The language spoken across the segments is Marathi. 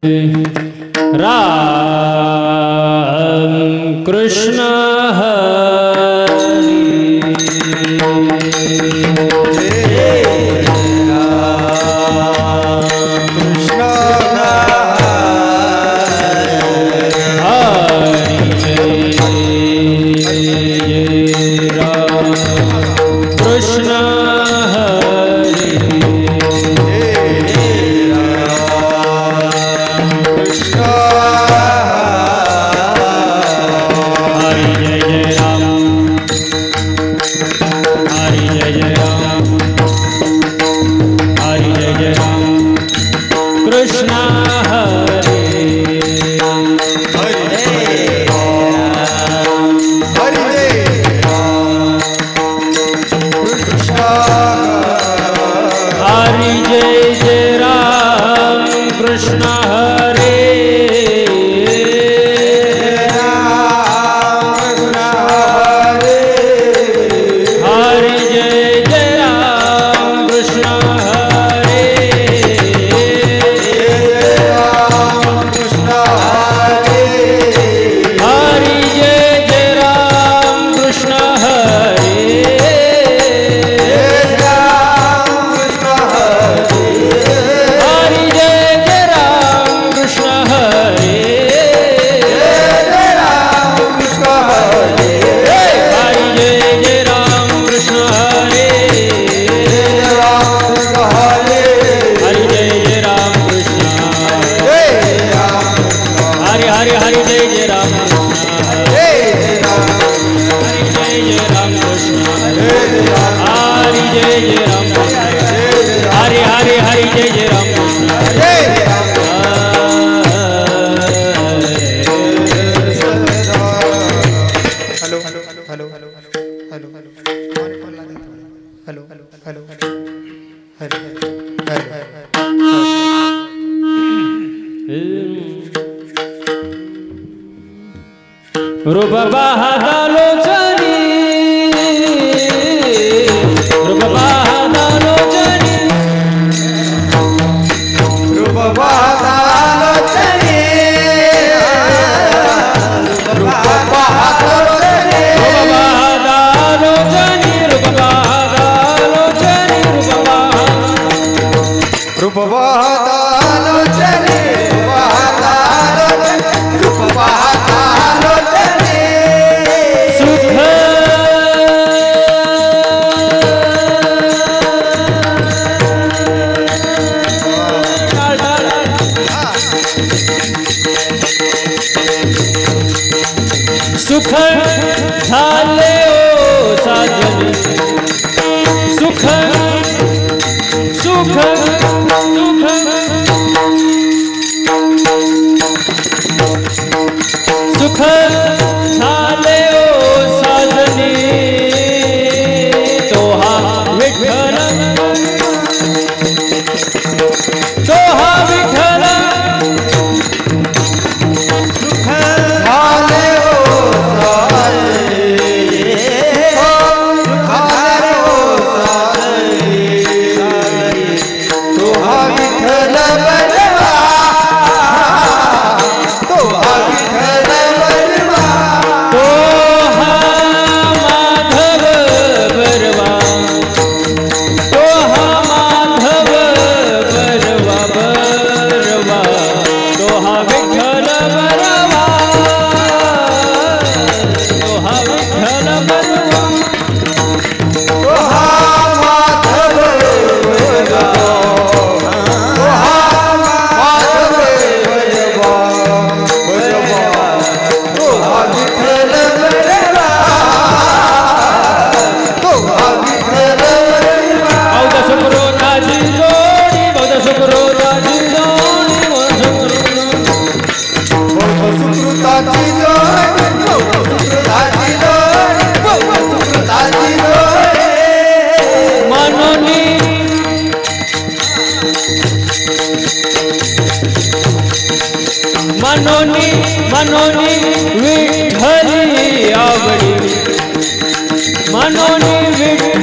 राम कृष्ण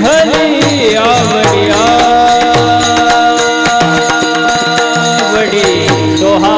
हरि आवडी तो हा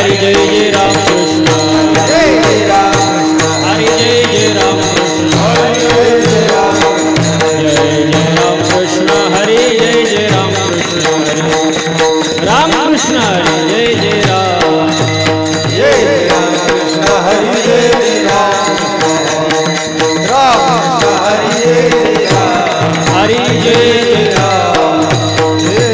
हरि जय जय राम कृष्ण जय जय राम कृष्ण हरि जय जय राम कृष्ण जय जय राम कृष्ण हरि जय जय राम कृष्ण हरि राम कृष्ण हरि जय जय राम जय जय राम कृष्ण हरि जय जय राम कृष्ण हरि जय जय राम हरि जय जय राम जय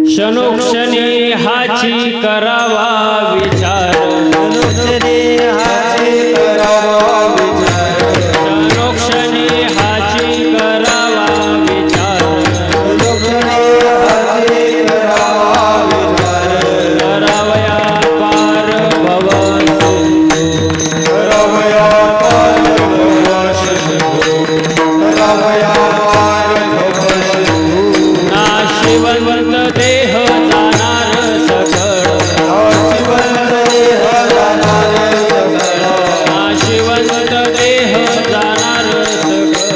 क्षणोक्षणी हाची करावा विचार क्षणोक्षणी हाची करावा विचार क्षणोक्षणी हाची करावा विचार क्षणोक्षणी हाची करावा विचार करावया पार भव करावया पार भव सिंधू करावया पार भव सिंधू नाशिवंत देह जाणार सकळ नाशिवंत देह जाणार सकळ नाशिवंत देह जाणार सकळ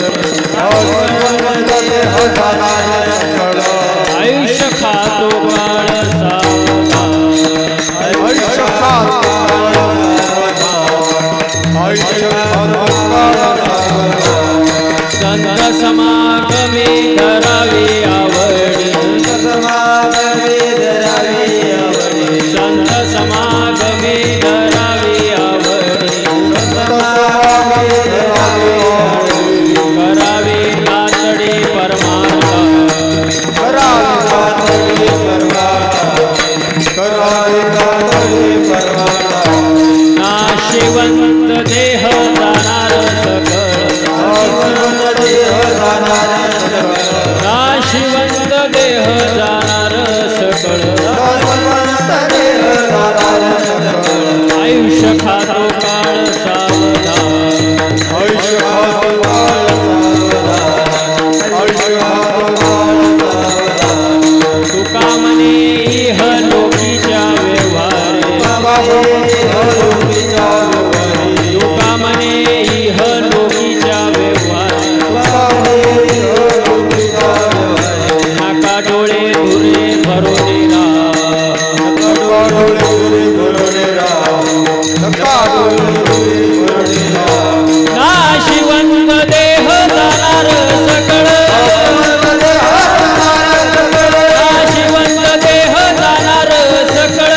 नाशिवंत देह जाणार सकळ आयुष्य खातो बाळ सावधान आयुष्य खातो आयुष्य खातो संत समागमे करावी आवडी समागमे धरावी आवडी संत समागमे करावी आवडी समागमे धरावी आवडी करावी नाचडी परमार्था करावी कातडी परमार्था करावी कातडी परमार्था नाशिवंत देह जाणार सकळ नाशिवंत देह जाणार सकळ नाशिवंत देह जाणार सकळ नाशिवंत देह जाणार सकळ आयुष्य खातो काळ सावधान आयुष्य खातो काळ सावधान आयुष्य खातो काळ सावधान तुका म्हणे इह लोकीच्या व्यवहारे लोकीच्या व्यवहारी तुका म्हणे इह लोकीच्या व्यवहारे लोकीच्या व्यवहारी नाका डोळे दुरे भरोने नका डोळे दुरी भरोने राम नका डोळे दुरी भरोने राम नाशिवंत देह जाणार सकळ नाशिवंत देह जाणार सकळ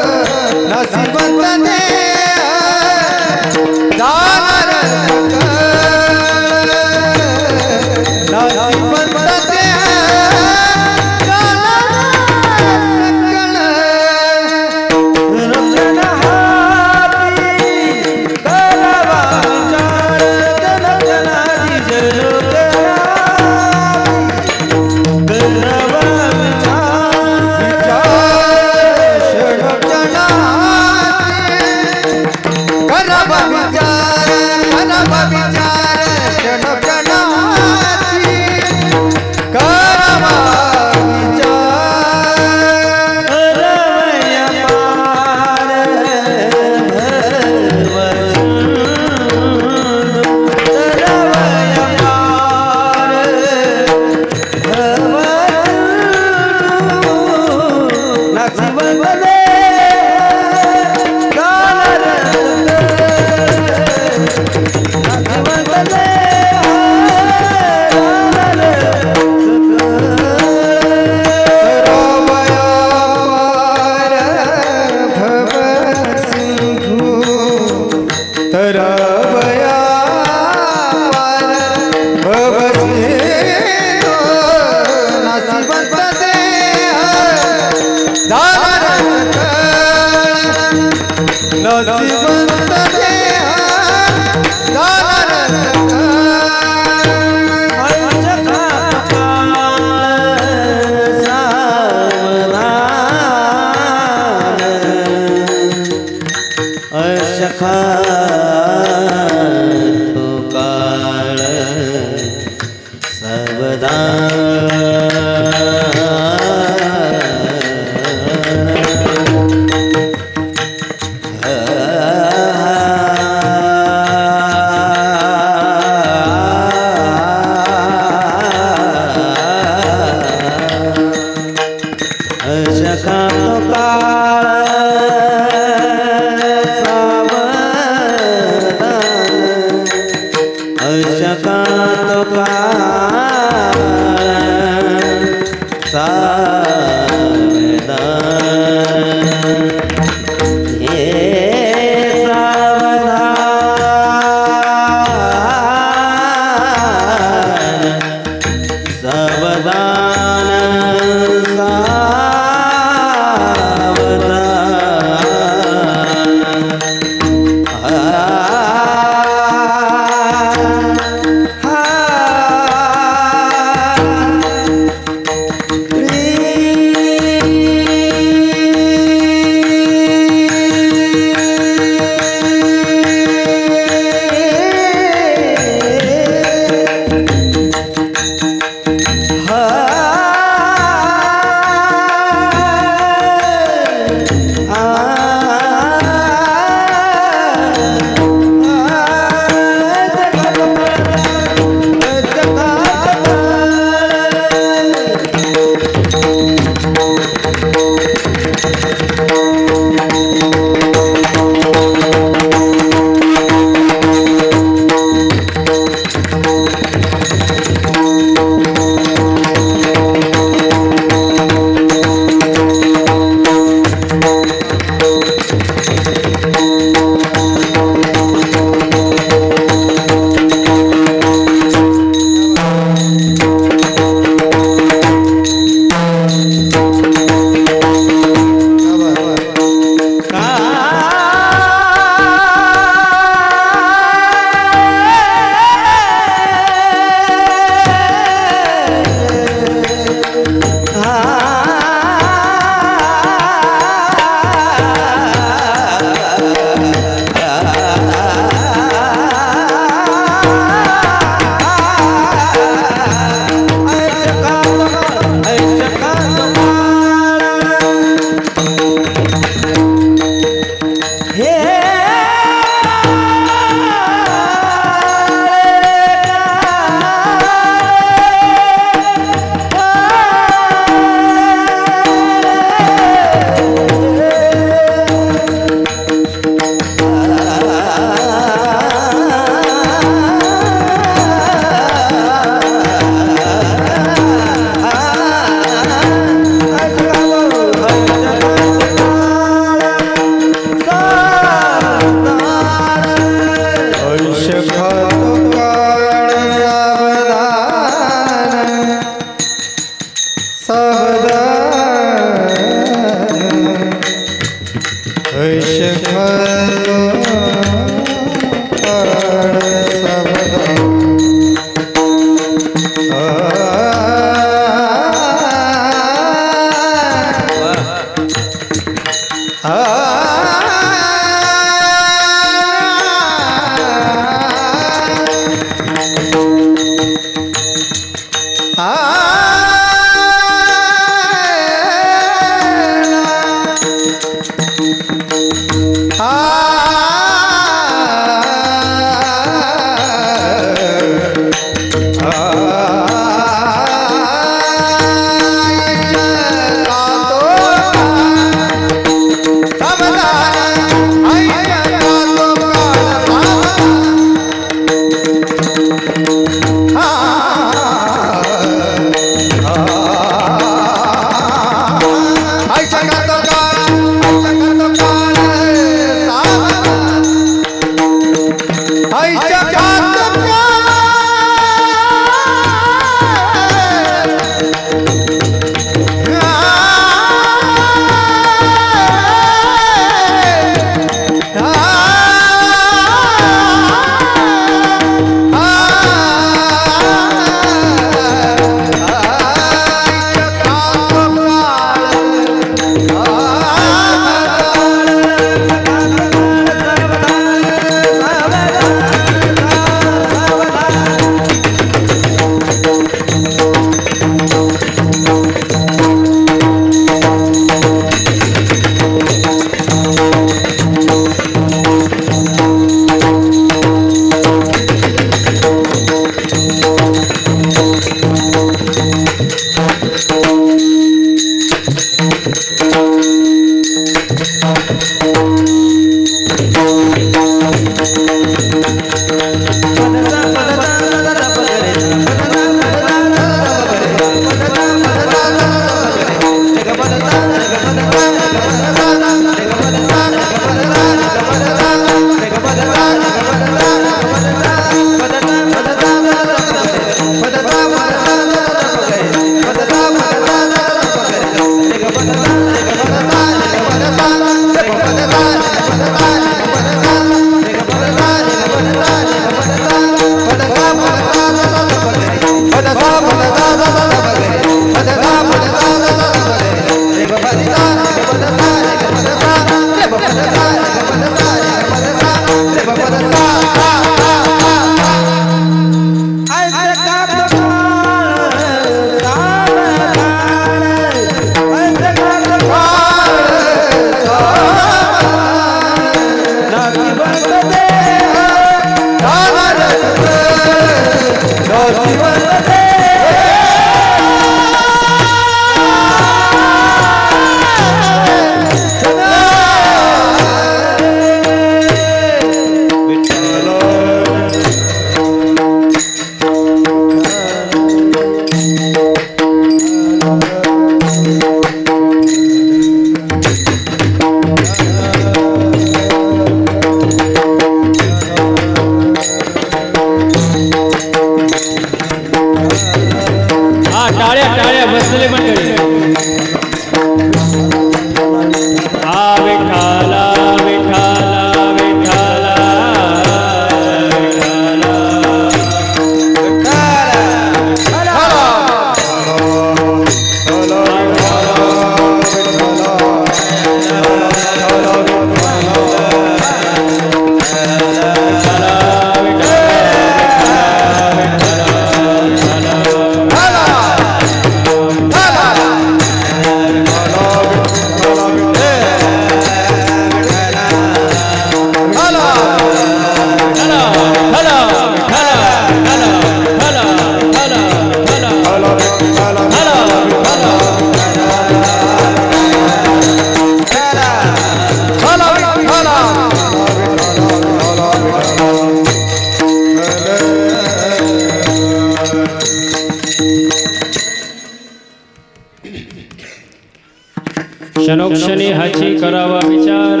क्षणोक्षणी हाची करावा विचार,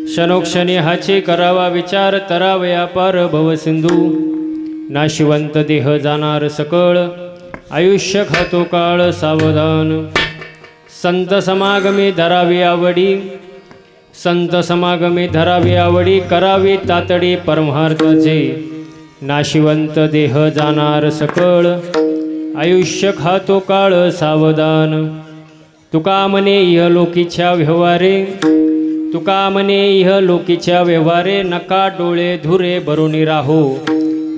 क्षणोक्षणी हाची करावा विचार, तरावया पार भवसिंधू, नाशिवंत देह जाणार सकळ, आयुष्य खातो काळ सावधान. संत समागमी धरावी आवडी, संत समागमी धरावी आवडी, करावी तातडी परमार्थाचे, नाशिवंत देह जाणार सकळ, आयुष्य खातो काळ सावधान. तुका म्हणे इह लोकीच्या व्यवहारे, तुका म्हणे इह लोकीच्या व्यवहारे, नका डोळे धुरे भरुनी राहो,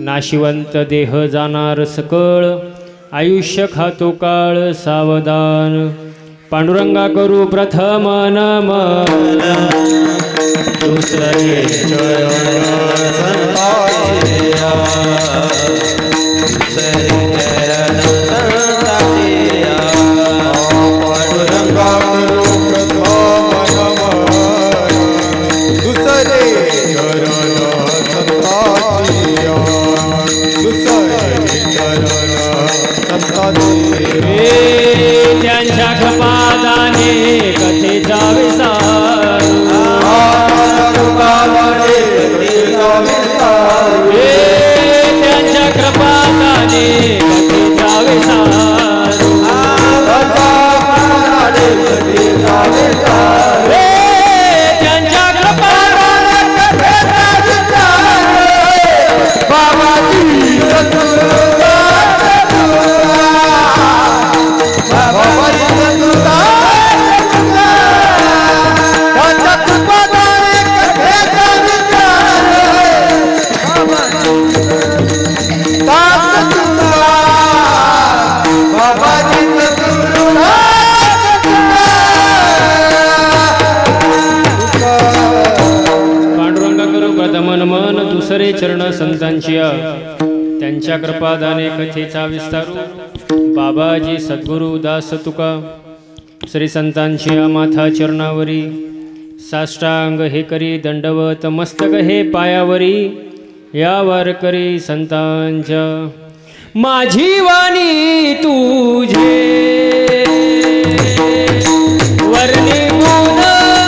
नाशिवंत देह जाणार सकळ, आयुष्य खातो काळ सावधान. पांडुरंगा करू प्रथम नमन, दुसरे त्यांच्या कृपादाने कथेचा विसारू त्यांच्या कृपादाने कथेचा विसारू त्यांच्या मन दुसरे चरण संतांचिया त्यांच्या कृपादाने कथेचा विस्तारू बाबाजी सद्गुरु दास तुका श्री संतांचिया माथा चरणावरी साष्टांग हे करी दंडवत मस्तक हे पायावरी या वारकरी संतांच्या माझी वाणी तुझे वर्णी गुण नाम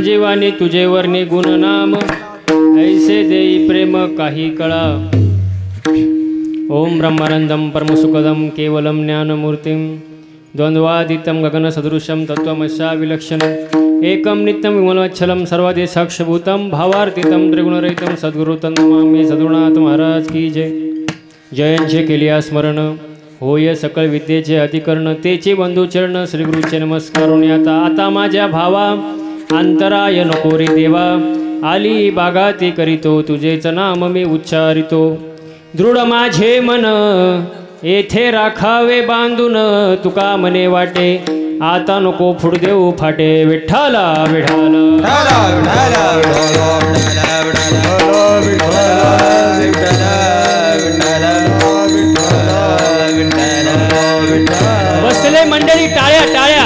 जीवानी तुझे वर्णी गुण नाम ऐसे देई प्रेम काही कळा। ओम ब्रह्मानंदम परमसुखदम केवलम ज्ञानमूर्तिम द्वंद्वादितं गगनसदृशं तत्त्वमस्या विलक्षणम् एकं नित्यं विमलवच्छलं सर्वदेशाक्षभूतं भावार्थितं त्रिगुणरहितं सद्गुरु तन्नमामि। सद्गुरुनाथ महाराज की जय। जयंचे केलिया स्मरण होय सकळ विद्येचे अधिकरण तेचे बंधू चरण श्री गुरुचे नमस्कारून आता माझ्या भावा अंतराय नको रे देवा आली बागाती करीतो तुझेच नाम मी उच्चारितो दृढ माझे मन येथे राखावे बांधून तुका मने वाटे आता नको फुड देऊ फाटे विठ्ठला विठ्ठला बसले मंडळी टाळ्या टाळ्या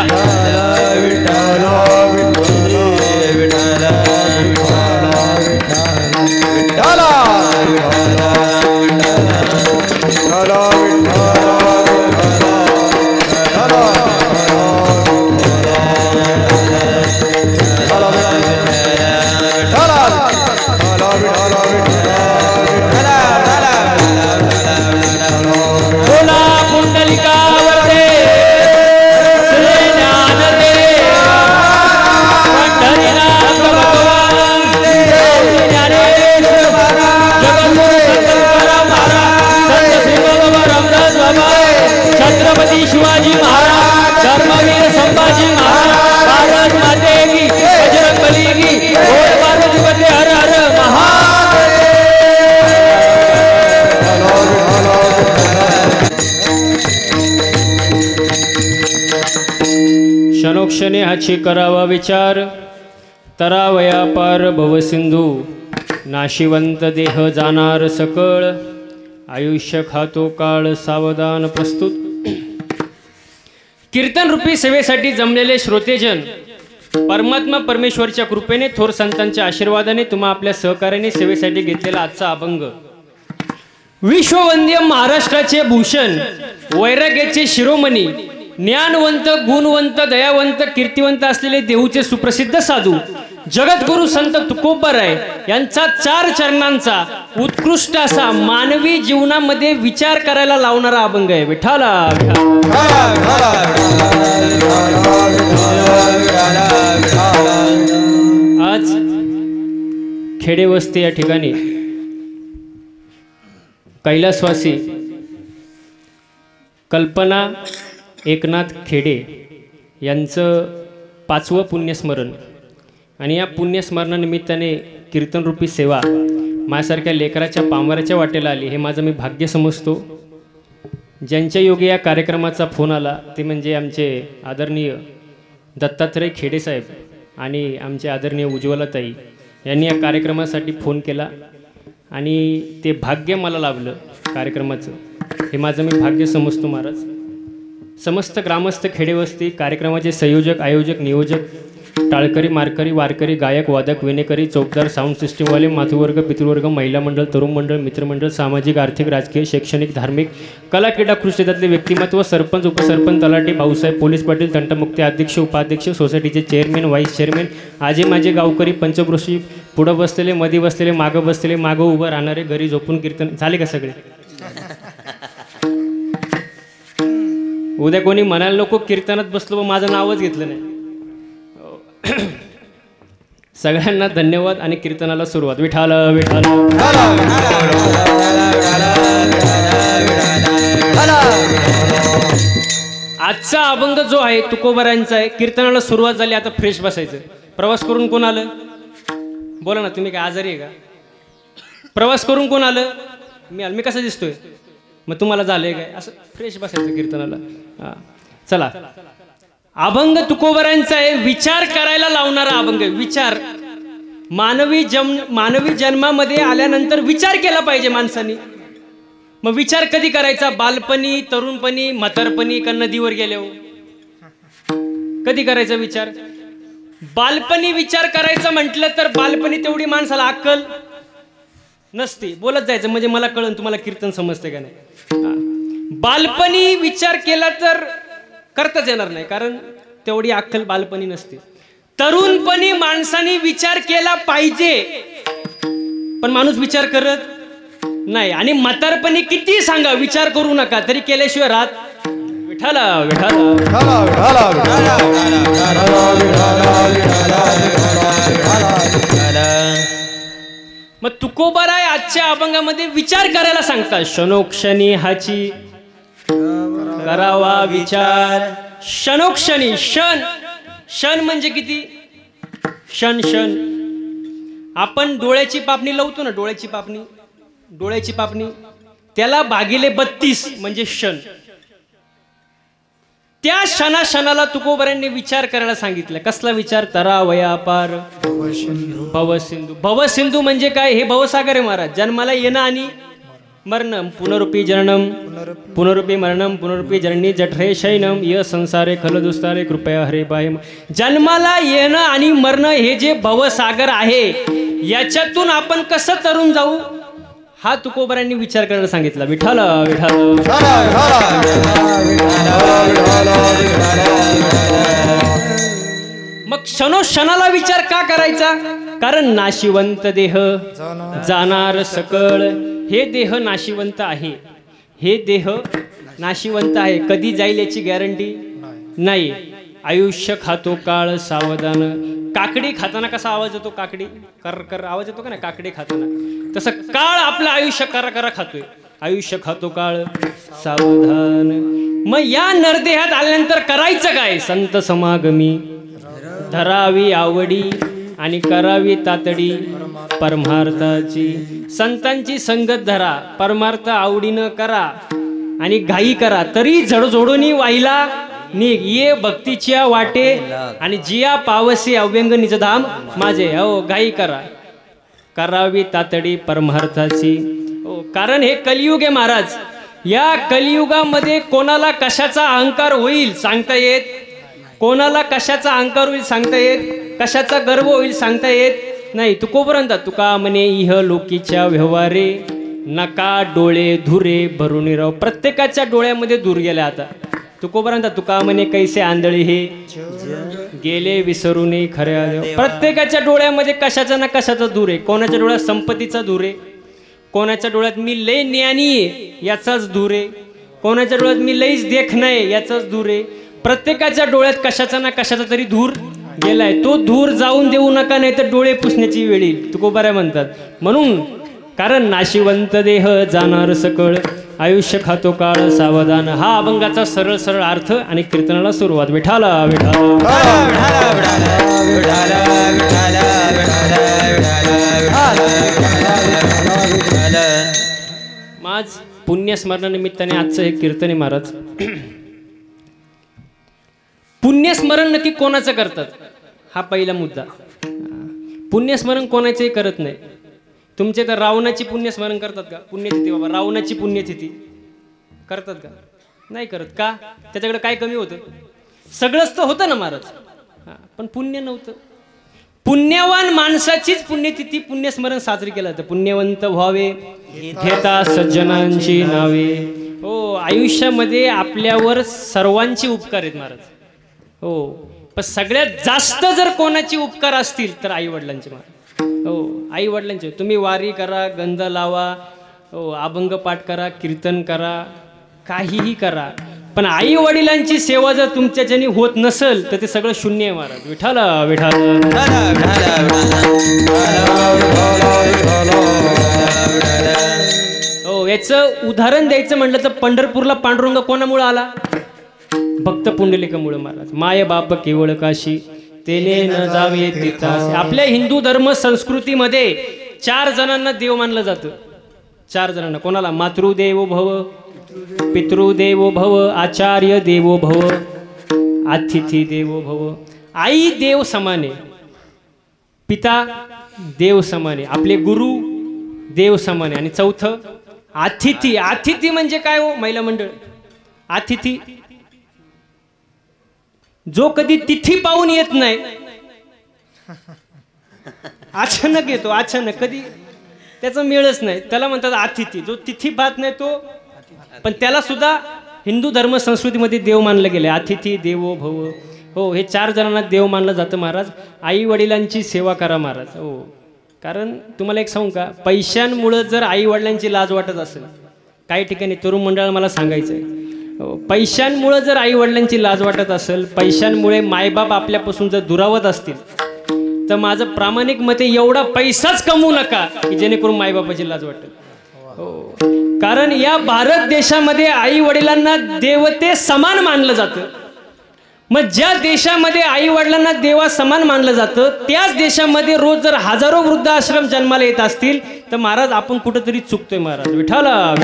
शिवाजी महाराज धर्मवीर संभाजी महाराज भारत माते की बजरंग बली की बोल पार्वती पते हर हर महादेव क्षणोक्षणी हाची करावा विचार तरावया पार भवसिंधू नाशिवंत देह जाणार सकळ आयुष्य खातो काळ सावधान प्रस्तुत कीर्तन रूपी सेवेसाठी जमलेले श्रोतेजन परमात्मा परमेश्वरच्या कृपेने थोर संतांच्या आशीर्वादाने तुम्हा आपल्या सहकार्याने सेवेसाठी घेतलेला आजचा अभंग विश्ववंद्य महाराष्ट्राचे भूषण वैराग्याचे शिरोमणी ज्ञानवंत गुणवंत दयावंत कीर्तिवंत असलेले देहूचे सुप्रसिद्ध साधू जगद्गुरु संत तुकोबाराय यांचा 4 चरणांचा उत्कृष्ट असा मानवी जीवनामध्ये विचार करायला लावणारा अभंग आहे विठ्ठला आज खेडेवस्ती या ठिकाणी कैलासवासी कल्पना एकनाथ खेडे यांचं 5वं पुण्यस्मरण आणि या पुण्यस्मरणानिमित्ताने कीर्तनरूपी सेवा माझ्यासारख्या लेकराच्या पामराच्या वाटेला आली हे माझं मी भाग्य समजतो. ज्यांच्या योगी या कार्यक्रमाचा फोन आला ते म्हणजे आमचे आदरणीय दत्तात्रय खेडेसाहेब आणि आमचे आदरणीय उज्ज्वलाताई यांनी या कार्यक्रमासाठी फोन केला आणि ते भाग्य मला लाभलं कार्यक्रमाचं हे माझं मी भाग्य समजतो महाराज. समस्त ग्रामस्थ खेडेवस्ती कार्यक्रमाचे संयोजक आयोजक नियोजक टाळकरी मारकरी वारकरी गायक वादक विनेकरी चौकदार साऊंड सिस्टीमवाले मातृवर्ग पितृवर्ग महिला मंडळ तरुण मंडळ मित्रमंडळ सामाजिक आर्थिक राजकीय शैक्षणिक धार्मिक कला क्रीडा कृषी क्षेत्रातले व्यक्तिमत्व सरपंच उपसरपंच तलाठी भाऊसाहेब पोलीस पाटील तंटमुक्ती अध्यक्ष उपाध्यक्ष सोसायटीचे चेअरमॅन व्हाईस चेअरमॅन आजे माझे गावकरी पंचक्रोशी पुढं बसलेले मध्ये बसलेले मागं बसलेले मागं उभं राहणारे घरी झोपून कीर्तन झाले का सगळे. उद्या कोणी म्हणायला नको कीर्तनात बसलो माझं नावच घेतलं नाही. सगळ्यांना धन्यवाद आणि कीर्तनाला सुरुवात विठाल विठाल. आजचा अभंग जो आहे तुकोबारांचा आहे. कीर्तनाला सुरुवात झाली आता फ्रेश बसायचं. प्रवास करून कोण आलं बोला ना तुम्ही काय आजारी आहे का. प्रवास करून कोण आलं मी कसं दिसतोय मग तुम्हाला झालंय काय असं फ्रेश बसायचं कीर्तनाला. हां चला अभंग तुकोबारांचा आहे. विचार करायला लावणारा अभंग. विचार मानवी जन्मामध्ये आल्यानंतर विचार केला पाहिजे माणसाने. मग विचार कधी करायचा बालपणी तरुणपणी म्हातारपणी का नदीवर गेल्यावर कधी करायचा विचार. बालपणी विचार करायचा म्हटलं तर बालपणी तेवढी माणसाला अक्कल नसते. बोलत जायचं म्हणजे मला कळन तुम्हाला कीर्तन समजते का नाही. बालपणी विचार केला तर करताच येणार नाही कारण तेवढी अक्कल बालपणी नसते. तरुणपणी माणसाने विचार केला पाहिजे पण माणूस विचार करत नाही. आणि म्हातारपणी किती सांगा विचार करू नका तरी केल्याशिवाय राहत विठाला विठाला. मग तुकोबाराय आजच्या अभंगामध्ये विचार करायला सांगतात. क्षणोक्षणी हाची करावा विचार क्षणोक्षणी. क्षण क्षण म्हणजे किती? क्षण क्षण. आपण डोळ्याची पापणी लावतो ना, डोळ्याची पापणी त्याला भागिले 32 म्हणजे क्षण. त्या क्षणाला तुकोबरांनी विचार करायला सांगितलं. कसला विचार? तरावया पार भवसिंधू. भवसिंधू म्हणजे काय? हे भवसागर आहे महाराज. जन्माला येणं आणि मरणम. पुनरुपी जननम पुनरुपी मरणम पुनरुपी जननी जठरे शयनम य संसारे खलदुस्तारे कृपया हरे बाय. जन्माला येणं आणि मरणं हे जे भवसागर आहे याच्यातून आपण कसं तरुण जाऊ हा तुकोबरांनी विचार करायला सांगितला. विठ्ठल विठ्ठल. मग क्षणोक्षणाला विचार का करायचा? कारण नाशिवंत देह जाणार सकळ. हे देह नाशिवंत आहे. हे देह नाशिवंत आहे. कधी जाईल याची गॅरंटी नाही. आयुष्य खातो काळ सावधान. काकडी खाताना कसा आवाज येतो? काकडी कर कर आवाज येतो का नाही काकडी खाताना? तसं काळ आपलं आयुष्य करा करा खातोय. आयुष्य खातो काळ सावधान. मग या नरदेहात आल्यानंतर करायचं काय? संत समागमी धरावी आवडी आणि करावी तातडी परमार्थाची. संतांची संगत धरा, परमार्थ आवडीनं करा आणि घाई करा. तरी झडझोडूनी वाहिला निघ ये भक्तीच्या वाटे आणि जिया पावसे अव्यंग निजधाम माझे. हो घाई करा, करावी तातडी परमार्थाची. हो कारण हे कलियुग आहे महाराज. या कलियुगामध्ये कोणाला कशाचा अहंकार होईल सांगता येत. कोणाला कशाचा अहंकार होईल सांगता येत. कशाचा गर्व होईल सांगता येत नाही. तुकोपर्यंत तुका म्हणे इह लोकीच्या व्यवहारे नका डोळे धुरे भरून राव. प्रत्येकाच्या डोळ्यामध्ये दूर गेले आता. तुकोपर्यंत तुका म्हणे कैसे आंधळे हे गेले विसरून खऱ्या. प्रत्येकाच्या डोळ्यामध्ये कशाचा ना कशाचा दूर आहे. कोणाच्या डोळ्यात संपत्तीचा दूर आहे, कोणाच्या डोळ्यात मी लय ज्ञानी आहे याचाच दूर आहे, कोणाच्या डोळ्यात मी लईच देखणं आहे याचाच दूर आहे. प्रत्येकाच्या डोळ्यात कशाचा ना कशाचा तरी धूर गेलाय. तो धूर जाऊन देऊ नका, नाही तर डोळे पुसण्याची वेळ येईल. तुकोबाऱ्या म्हणतात. म्हणून कारण नाशिवंत देह जाणार सकळ आयुष्य खातो काळ सावधान. हा अभंगाचा सरळ सरळ अर्थ आणि कीर्तनाला सुरुवात. विठाला विठाला माझ पुण्यस्मरणानिमित्ताने आजचं हे कीर्तन आहे महाराज. पुण्यस्मरण नक्की कोणाचं करतात हा पहिला मुद्दा. पुण्यस्मरण कोणाचंही करत नाही. तुमचे तर रावणाची पुण्यस्मरण करतात का? पुण्यतिथी बाबा रावणाची पुण्यतिथी करतात का? नाही करत. का? त्याच्याकडे काय कमी होतं? सगळंच तर होतं ना महाराज. पण पुण्य नव्हतं. पुण्यवान माणसाचीच पुण्यतिथी पुण्यस्मरण साजरी केलं जातं. पुण्यवंत व्हावे घेता सज्जनांची नावे. हो आयुष्यामध्ये आपल्यावर सर्वांची उपकार आहेत महाराज. हो पण सगळ्यात जास्त जर कोणाची उपकार असतील तर आई वडिलांचे महाराज. हो आई वडिलांचे. तुम्ही वारी करा, गंध लावा, हो अभंग पाठ करा, कीर्तन करा, काहीही करा, पण आई वडिलांची सेवा जर तुमच्याच्यानी होत नसेल तर ते सगळं शून्य आहे महाराज. विठाला विठाला. हो याचं उदाहरण द्यायचं म्हटलं तर पंढरपूरला पांडुरंग कोणामुळे आला? भक्त पुंडलिकामुळे महाराज. माय बाप केवळ काशी तेने न जावे तीर्थासी. आपल्या हिंदू धर्म संस्कृतीमध्ये 4 जणांना देव मानलं जातं. 4 जणांना. कोणाला? मातृदेवो भव, पितृदेवो भव, आचार्य देवो भव, अतिथी देवो भव. आई देव समाने, पिता देव समाने, आपले गुरु देव समाने आणि चौथं अतिथी. अतिथी म्हणजे काय हो महिला मंडळ? अतिथी जो कधी तिथी पाहून येत नाही, अचानक येतो, अचानक कधी त्याचा मेळच नाही, त्याला म्हणतात अतिथी. जो तिथी पाहत नाही तो, पण त्याला सुद्धा हिंदू धर्म संस्कृतीमध्ये देव मानलं गेलं. अतिथी देवो भव. हो हे 4 जणांना देव मानलं जातं महाराज. आई वडिलांची सेवा करा महाराज. हो कारण तुम्हाला एक सांगू का, पैशांमुळं जर आई वडिलांची लाज वाटत असेल, काही ठिकाणी तरुण मंडळाला मला सांगायचं आहे, पैशांमुळे जर आई वडिलांची लाज वाटत असेल, पैशांमुळे मायबाप आपल्यापासून जर दुरावत असतील, तर माझं प्रामाणिक मत आहे एवढा पैसाच कमवू नका की जेणेकरून मायबापाची लाज वाटेल. कारण या भारत देशामध्ये आई वडिलांना देवते समान मानलं जातं. मग ज्या देशामध्ये आई वडिलांना देवा समान मानलं जातं त्याच देशामध्ये रोज जर हजारो वृद्धाश्रम जन्माला येत असतील तर महाराज आपण कुठंतरी चुकतोय महाराज. विठाला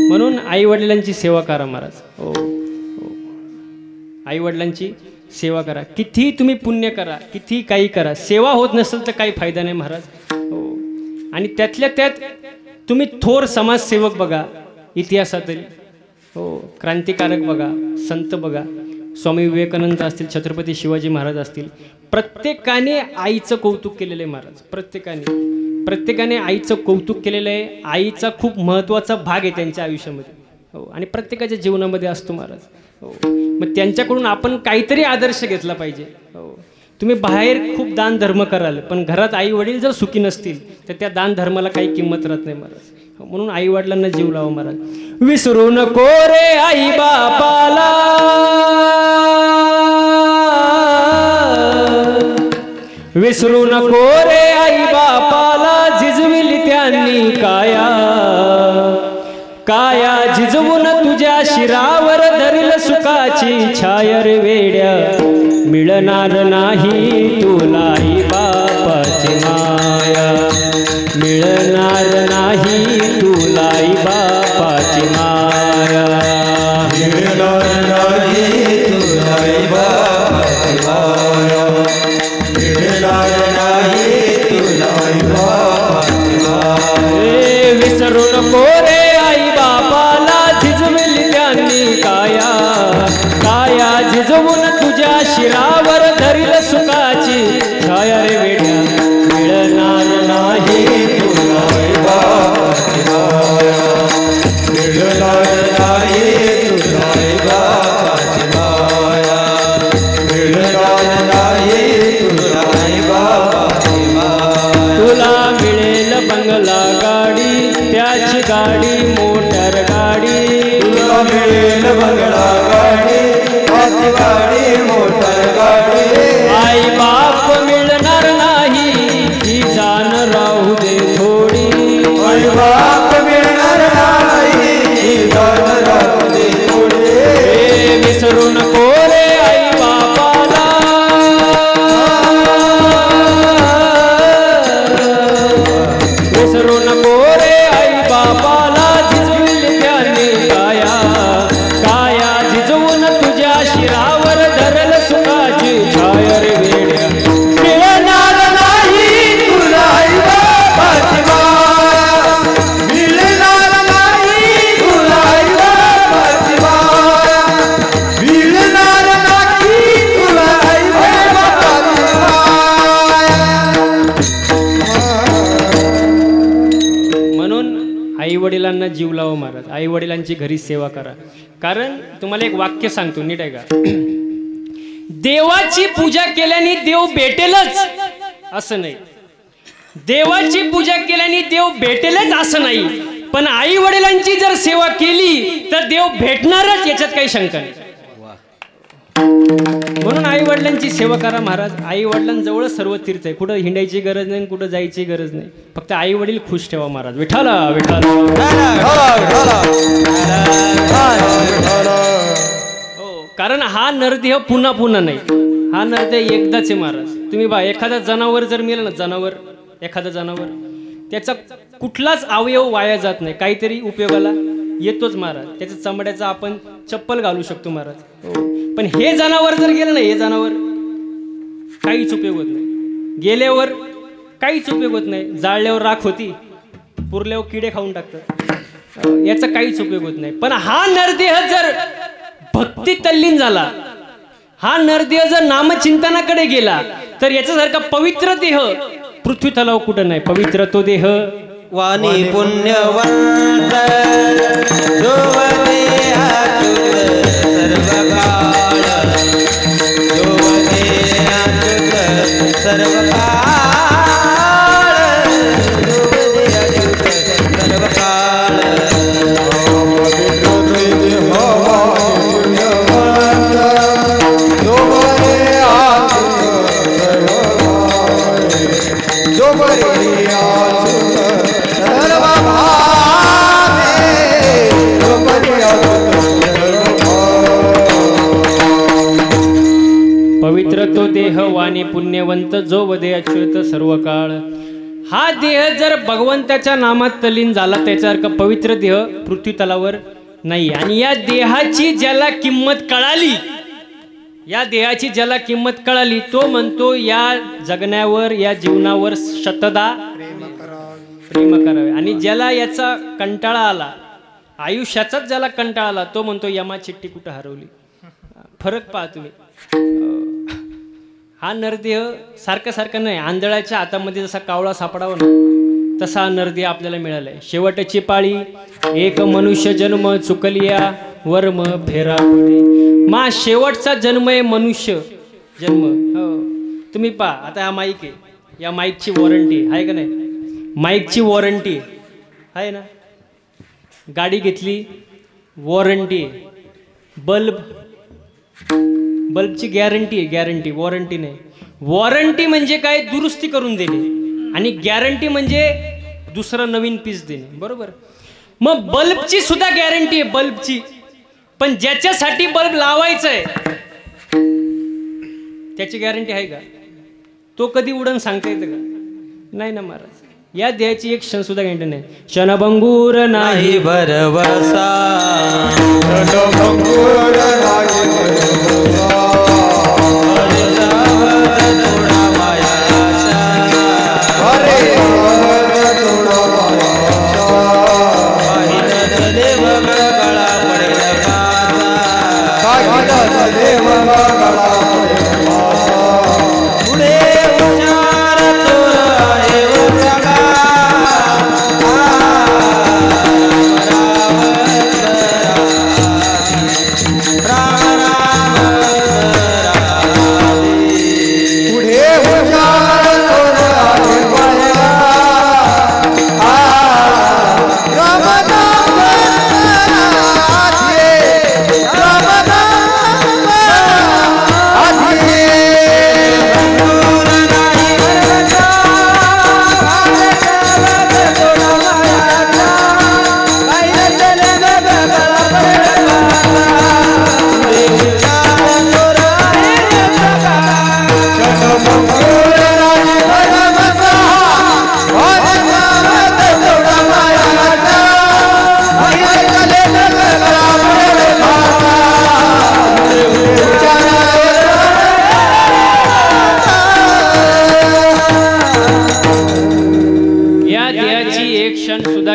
म्हणून आई वडिलांची सेवा करा महाराज. हो आई वडिलांची सेवा करा. किती तुम्ही पुण्य करा, किती काही करा, सेवा होत नसेल तर काही फायदा नाही महाराज. हो आणि त्यातल्या त्यात तुम्ही थोर समाजसेवक बघा इतिहासातील. हो क्रांतिकारक बघा, संत बघा, स्वामी विवेकानंद असतील, छत्रपती शिवाजी महाराज असतील, प्रत्येकाने आईचं कौतुक केलेलं आहे महाराज. प्रत्येकाने आईचं कौतुक केलेलं आहे. आईचा खूप महत्त्वाचा भाग आहे त्यांच्या आयुष्यामध्ये. हो आणि प्रत्येकाच्या जीवनामध्ये असतो महाराज. हो मग त्यांच्याकडून आपण काहीतरी आदर्श घेतला पाहिजे. हो तुम्ही बाहेर खूप दान धर्म कराल पण घरात आई वडील जर सुखी नसतील तर त्या दान धर्माला काही किंमत राहत नाही महाराज. म्हणून आई वडिलांना जीव लावा महाराज. विसरू नको रे आई बापाला, विसरू नको रे आई बापाला, झिजविली त्यांनी काया, काया झिजवून तुझ्या शिरावर धरल सुखाची छाया रे वेड्या, मिळणार नाही तुला आई बापाची माया, मिळणार नाही तुला आई बापाची माया, मिळणार नाही तुला आई बापाची माया, मिळणार नाही तुला आई बापाची माया. विसरू नको रे आई बापाला, झिजविली त्यांनी काया, काया झिजवून तुझ्या शिरावर धरील सुखाची छाया रे वेड्या, मिळणार नाही तुला आई बापाची माया, मिळणार नाही तुला आई बापाची माया, मिळणार नाही तुला आई बापाची माया. तुला मिळेल बंगला गाडी, त्याची गाडी मोटर गाडी, तुला मिळेल बंगला गाडी, त्याची गाडी मोटर गाडी. आई बाप मिळणार नाही ही जाण राहू दे थोडी, आई बाप मिळणार नाही ही जाण राहू दे थोडी. विसरू नको रे आई बापाला, विसरू नको रे आई बापाला, झिजविली त्यांनी काया, काया झिजवून तुझ्या शिरावर धरल सुखाची छाया रे वेड्या, मिळणार नाही तुला आई बापाची माया, मिळणार नाही तुला आई बापाची माया, मिळणार नाही तुला आई बापाची माया. म्हणून आई वडिलांना जीव लावा महाराज. आई वडिलांची घरी सेवा करा. कारण तुम्हाला एक वाक्य सांगतो नीट आहे का, देवाची पूजा केल्याने देव भेटेलच असं नाही, देवाची पूजा केल्याने देव भेटेलच असं नाही, पण आई वडिलांची जर सेवा केली तर देव भेटणारच याच्यात काही शंका नाही. म्हणून आई वडिलांची सेवा करा महाराज. आई वडिलांजवळ सर्व तीर्थ आहे. कुठं हिंडायची गरज नाही, कुठं जायची गरज नाही. फक्त आई वडील खुश ठेवा महाराज. विठाला विठाला. हो कारण हा नरदेह पुन्हा पुन्हा नाही, हा नरदेह एकदाच आहे महाराज. तुम्ही बा एखादा जनावर जर मेलं ना, जनावर एखादं जनावर, त्याचा कुठलाच अवयव वाया जात नाही, काहीतरी उपयोगाला येतोच महाराज. त्याच्या चमड्याचा आपण चप्पल घालू शकतो महाराज. हो पण हे जनावर जर गेलं ना, हे जनावर काहीच उपयोग होत नाही, गेल्यावर काहीच उपयोग होत नाही. जाळल्यावर राख होती, पुरल्यावर किडे खाऊन टाकतात, याचा काहीच उपयोग होत नाही. पण हा नरदेह जर भक्ती तल्लीन झाला, हा नरदेह जर नामचिंतनाकडे गेला तर याच्यासारखा पवित्र देह पृथ्वी तलाव कुठं नाही. पवित्र तो देह वाणी पुण्यवंत जो सर्व काळ, जो सर्व काळ, सर्व काळ. पुण्यवंत जो आणि पुण्यवंत जो वदे अच्युत सर्व काळ. हा देह जर भगवंताच्या नामात तल्लीन झाला त्याच्यासारखा पवित्र देह पृथ्वी तलावर नाही. आणि या देहाची ज्याला किंमत कळाली, या देहाची ज्याला किंमत कळाली तो म्हणतो या जगण्यावर या जीवनावर शतदा प्रेम करावे. आणि ज्याला याचा कंटाळा आला, आयुष्याचाच ज्याला कंटाळा आला, तो म्हणतो यमा चिठ्ठी कुठं हरवली. फरक पहा तुम्ही. हा नरदेह सारखं सारखं नाही. आंधळाच्या हातामध्ये जसा कावळा सापडावा ना तसा हा नरदेह आपल्याला मिळालाय. शेवटची पाळी एक मनुष्य जन्म चुकलिया वर्म फेरा पडे. मा शेवटचा जन्म आहे मनुष्य जन्म. हो तुम्ही पहा. आता हा माईक आहे, या माईकची वॉरंटी आहे का नाही? माईकची वॉरंटी आहे ना. गाडी घेतली वॉरंटी आहे. बल्बची गॅरंटी आहे. गॅरंटी वॉरंटी नाही. वॉरंटी म्हणजे काय? दुरुस्ती करून देणे. आणि गॅरंटी म्हणजे दुसरं नवीन पीस देणे. बरोबर. मग बल्बची सुद्धा गॅरंटी आहे, बल्बची. पण ज्याच्यासाठी बल्ब लावायचा आहे त्याची गॅरंटी आहे का? तो कधी उडण सांगता येतं का? नाही ना महाराज. या देहाची एक क्षण सुद्धा गॅरंटी नाही. क्षणभंगूर नाही भरवसा, क्षणभंगूर नाही भरवसा.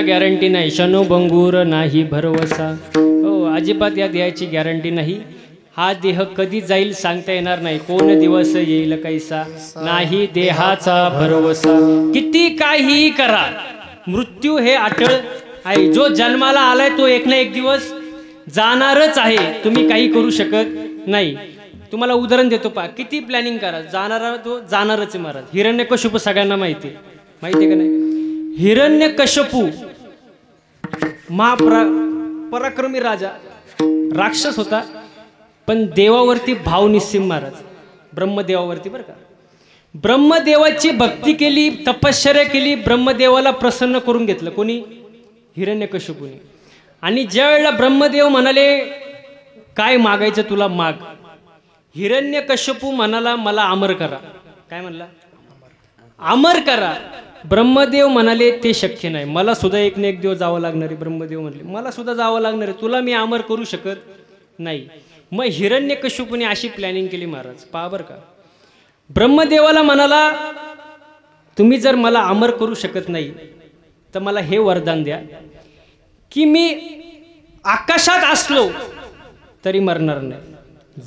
गॅरंटी नाही. क्षणभंगूर नाही भरवसा. हो अजिबात या देहाची गॅरंटी नाही. हा देह कधी जाईल सांगता येणार नाही. कोण दिवस येईल कैसा नाही देहाचा भरवसा. किती काहीही करा मृत्यू हे अटळ आहे. जो जन्माला आलाय तो एक ना एक दिवस जाणारच आहे. तुम्ही काही करू शकत नाही. तुम्हाला उदाहरण देतो पहा. किती प्लॅनिंग करा जाणारा तो जाणारच आहे महाराज. हिरण्यकश्यपू सगळ्यांना माहिती आहे का नाही? हिरण्यकश्यपू पराक्रमी राजा राक्षस होता, पण देवावरती भाव निस्सीम महाराज. ब्रह्मदेवावरती बरं का. ब्रह्मदेवाची भक्ती केली, तपश्चर्या केली, ब्रह्मदेवाला प्रसन्न करून घेतलं. कोणी? हिरण्यकश्यपूने. आणि ज्या वेळेला ब्रह्मदेव म्हणाले काय मागायचं तुला माग, हिरण्यकश्यपू म्हणाला मला अमर करा. काय म्हणला? अमर करा. ब्रह्मदेव म्हणाले ते शक्य नाही, मला सुद्धा एक ना एक दिवस जावं लागणार आहे. ब्रह्मदेव म्हणले मला सुद्धा जावं लागणार आहे, तुला मी अमर करू शकत नाही. मग हिरण्यकश्यपूने अशी प्लॅनिंग केली महाराज. पहा बरं का. ब्रह्मदेवाला म्हणाला तुम्ही जर मला अमर करू शकत नाही तर मला हे वरदान द्या की मी आकाशात असलो तरी मरणार नाही,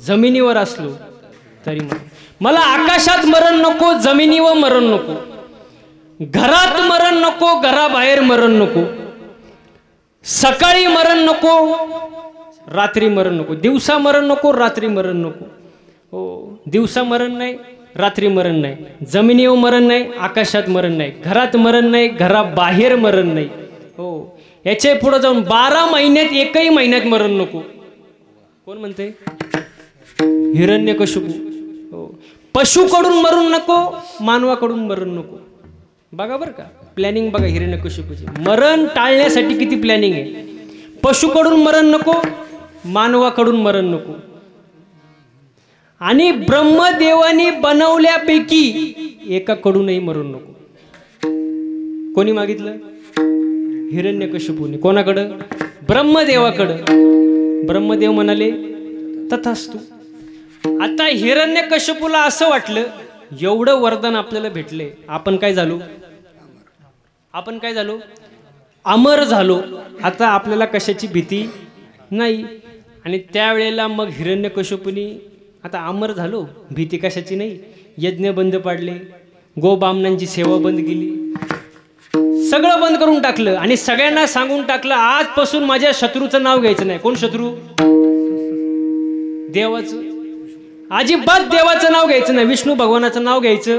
जमिनीवर असलो तरी मला आकाशात मरण नको, जमिनीवर मरण नको, घरात मरण नको, घराबाहेर मरण नको, सकाळी मरण नको, रात्री मरण नको, दिवसा मरण नको, रात्री मरण नको. हो दिवसा मरण नाही, रात्री मरण नाही, जमिनीवर मरण नाही, आकाशात मरण नाही, घरात मरण नाही, घराबाहेर मरण नाही. हो याच्या पुढे जाऊन 12 महिन्यात एकही महिन्यात मरण नको. कोण म्हणते? हिरण्यकश्यपू. हो पशुकडून मरून नको, मानवाकडून मरण नको. बघा बरं का प्लॅनिंग बघा हिरण्यकश्यपूची. मरण टाळण्यासाठी किती प्लॅनिंग आहे. पशुकडून मरण नको, मानवाकडून मरण नको. आणि ब्रह्मदेवाने बनवल्यापैकी एकाकडूनही मरून नको. कोणी मागितलं? हिरण्यकश्यपूने. कोणाकडं? ब्रह्मदेवाकडं. ब्रह्मदेव म्हणाले तथास्तु. आता हिरण्यकश्यपूला असं वाटलं एवढं वरदान आपल्याला भेटले, आपण काय झालो? आपण काय झालो? अमर झालो. आता आपल्याला कशाची भीती नाही. आणि त्यावेळेला मग हिरण्यकश्यपूनी आता अमर झालो, भीती कशाची नाही. यज्ञ बंद पाडले, गोबामनांची सेवा बंद केली, सगळं बंद करून टाकलं आणि सगळ्यांना सांगून टाकलं आजपासून माझ्या शत्रूचं नाव घ्यायचं नाही. कोण शत्रू? देवाचं. अजिबात देवाचं नाव घ्यायचं नाही, विष्णू भगवानाचं नाव घ्यायचं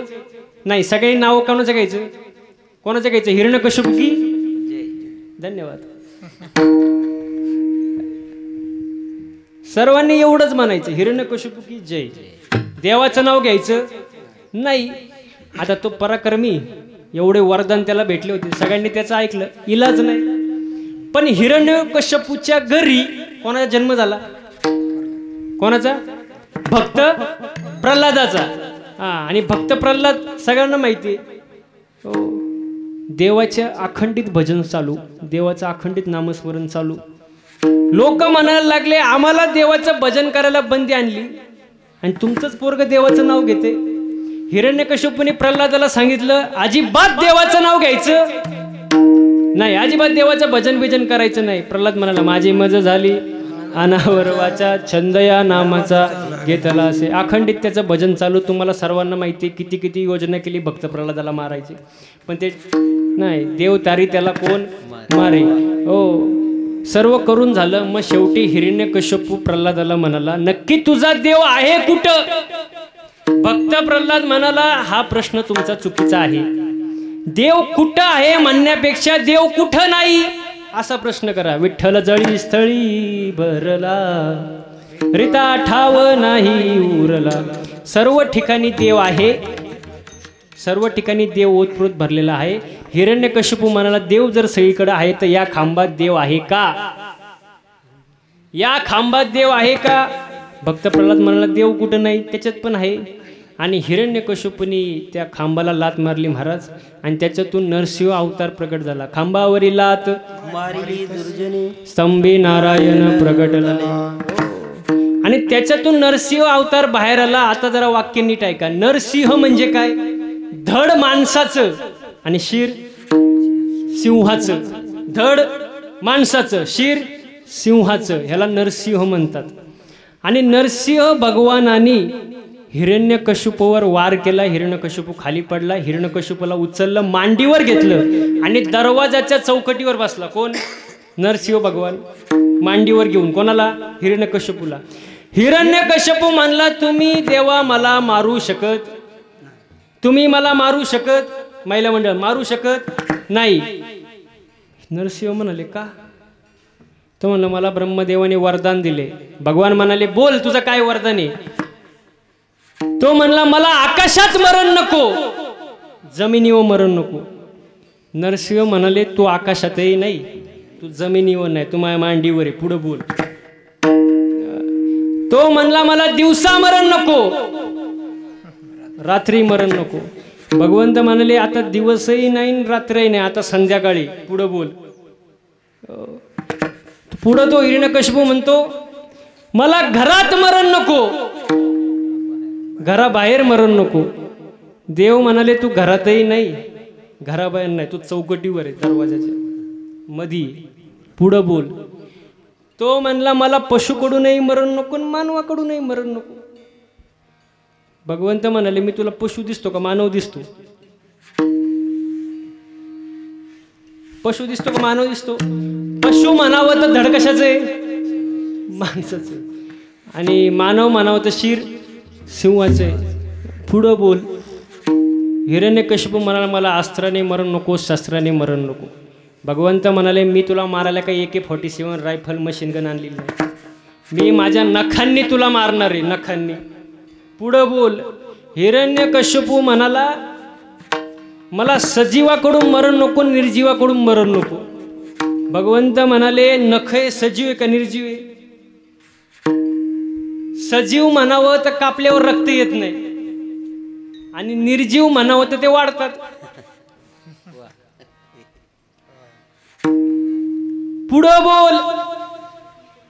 नाही. सगळे नाव कोणाचं घ्यायचं? कोणाचं घ्यायचं? हिरण्यकश्यपू की. धन्यवाद. सर्वांनी एवढंच म्हणायचं, हिरण्यकश्यपू की जय. देवाचं नाव घ्यायचं नाही. आता तो पराक्रमी, एवढे वरदान त्याला भेटले होते, सगळ्यांनी त्याचं ऐकलं, इलाज नाही. पण हिरण्यकश्यपूच्या घरी कोणाचा जन्म झाला? कोणाचा? भक्त प्रल्हादाचा. आणि भक्त प्रल्हाद सगळ्यांना माहिती आहे. देवाचे अखंडित भजन चालू, देवाचं अखंडित नामस्मरण चालू. लोक म्हणायला लागले आम्हाला देवाचं भजन करायला बंदी आणली आणि तुमचंच पोरग देवाचं नाव घेते. हिरण्यकश्यपूने प्रल्हादाला सांगितलं अजिबात देवाचं नाव घ्यायचं नाही, अजिबात देवाचं भजन बिजन करायचं नाही. प्रल्हाद म्हणाला माझी मज झाली अनावर वाचा, छंद या नामाचा घेतला असे. अखंडित त्याचं भजन चालू. तुम्हाला सर्वांना माहिती आहे किती किती योजना केली भक्त प्रल्हादाला मारायची, पण ते नाही. देव तारी त्याला कोण मारे. हो, सर्व करून झालं. मग शेवटी हिरण्यकश्यपू प्रल्हादाला म्हणाला नक्की तुझा देव आहे कुठं? भक्त प्रल्हाद म्हणाला हा प्रश्न तुमचा चुकीचा आहे. देव कुठं आहे म्हणण्यापेक्षा देव कुठं नाही असा प्रश्न करा. विठ्ठल जळी स्थळी भरला, रिता ठाव नाही उरला. सर्व ठिकाणी देव आहे, सर्व ठिकाणी देव ओतप्रोत भरलेला आहे. हिरण्यकश्यपू म्हणाला देव जर सगळीकडे आहे तर या खांबात देव आहे का? या खांबात देव आहे का? भक्त प्रल्हाद म्हणाला देव कुठं नाही, त्याच्यात पण आहे. आणि हिरण्यकश्यपूनी त्या खांबाला लात मारली महाराज, आणि त्याच्यातून नरसिंह अवतार प्रकट झाला. खांबावरी लात मारिली दुर्जनी, स्तंभी नारायण प्रगटला. आणि त्याच्यातून नरसिंह अवतार बाहेर आला. आता जरा वाक्य नीट ऐका. नरसिंह म्हणजे काय? धड माणसाचं आणि शिर सिंहाचं. धड माणसाचं, शिर सिंहाचं, ह्याला नरसिंह म्हणतात. आणि नरसिंह भगवानानी हिरण्यकश्यपूवर वार केला. हिरण्यकश्यपू खाली पडला. हिरण्यकश्यपूला उचललं, मांडीवर घेतलं आणि दरवाजाच्या चौकटीवर बसला. कोण? नरसिंह भगवान. मांडीवर घेऊन कोणाला? हिरण्यकश्यपूला. हिरण्यकश्यपू म्हणला तुम्ही देवा मला मारू शकत, तुम्ही मला मारू शकत, महिला मंडळ मारू शकत नाही. नरसिंह म्हणाले का? तो म्हणला मला ब्रह्मदेवाने वरदान दिले. भगवान म्हणाले बोल तुझं काय वरदान आहे? तो म्हणला मला आकाशात मरण नको, जमिनीवर मरण नको. नरसिंह म्हणाले तू आकाशातही नाही, तू जमिनीवर नाही, तू माझ्या मांडीवर आहे, पुढे बोल. तो म्हणला मला दिवसा मरण नको, रात्री मरण नको. भगवंत म्हणाले आता दिवसही नाही रात्रही नाही, आता संध्याकाळी, पुढे बोल. पुढं तो हिरण्यकश्यपू म्हणतो मला घरात मरण नको, घराबाहेर मरण नको. देव म्हणाले तू घरातही नाही, घराबाहेर नाही, तू चौकटीवर आहे, दरवाजाच्या मधी, पुढं बोल. तो म्हणला मला पशुकडूनही मरण नको, मानवाकडूनही मरण नको. भगवंत म्हणाले मी तुला पशु दिसतो का मानव दिसतो? पशु दिसतो का मानव दिसतो? पशु म्हणावं तर धड कशाचं आहे? माणसाचं. आणि मानव म्हणावं तर शिर सिंहाचं आहे, पुढं बोल. हिरण्यकश्यपू म्हणाला मला अस्त्राने मरण नको, शस्त्राने मरण नको. भगवंत म्हणाले मी तुला मारायला काही AK-47 रायफल मशीन गन आणलेली नाही, मी माझ्या नखांनी तुला मारणार आहे, नखांनी, पुढं बोल. हिरण्यकश्यपू म्हणाला मला सजीवाकडून मरण नको, निर्जीवाकडून मरण नको. भगवंत म्हणाले नख सजीव आहे का निर्जीव आहे? सजीव म्हणावं तर कापल्यावर रक्त येत नाही आणि निर्जीव म्हणावं तर ते वाढतात. पुढं बोल.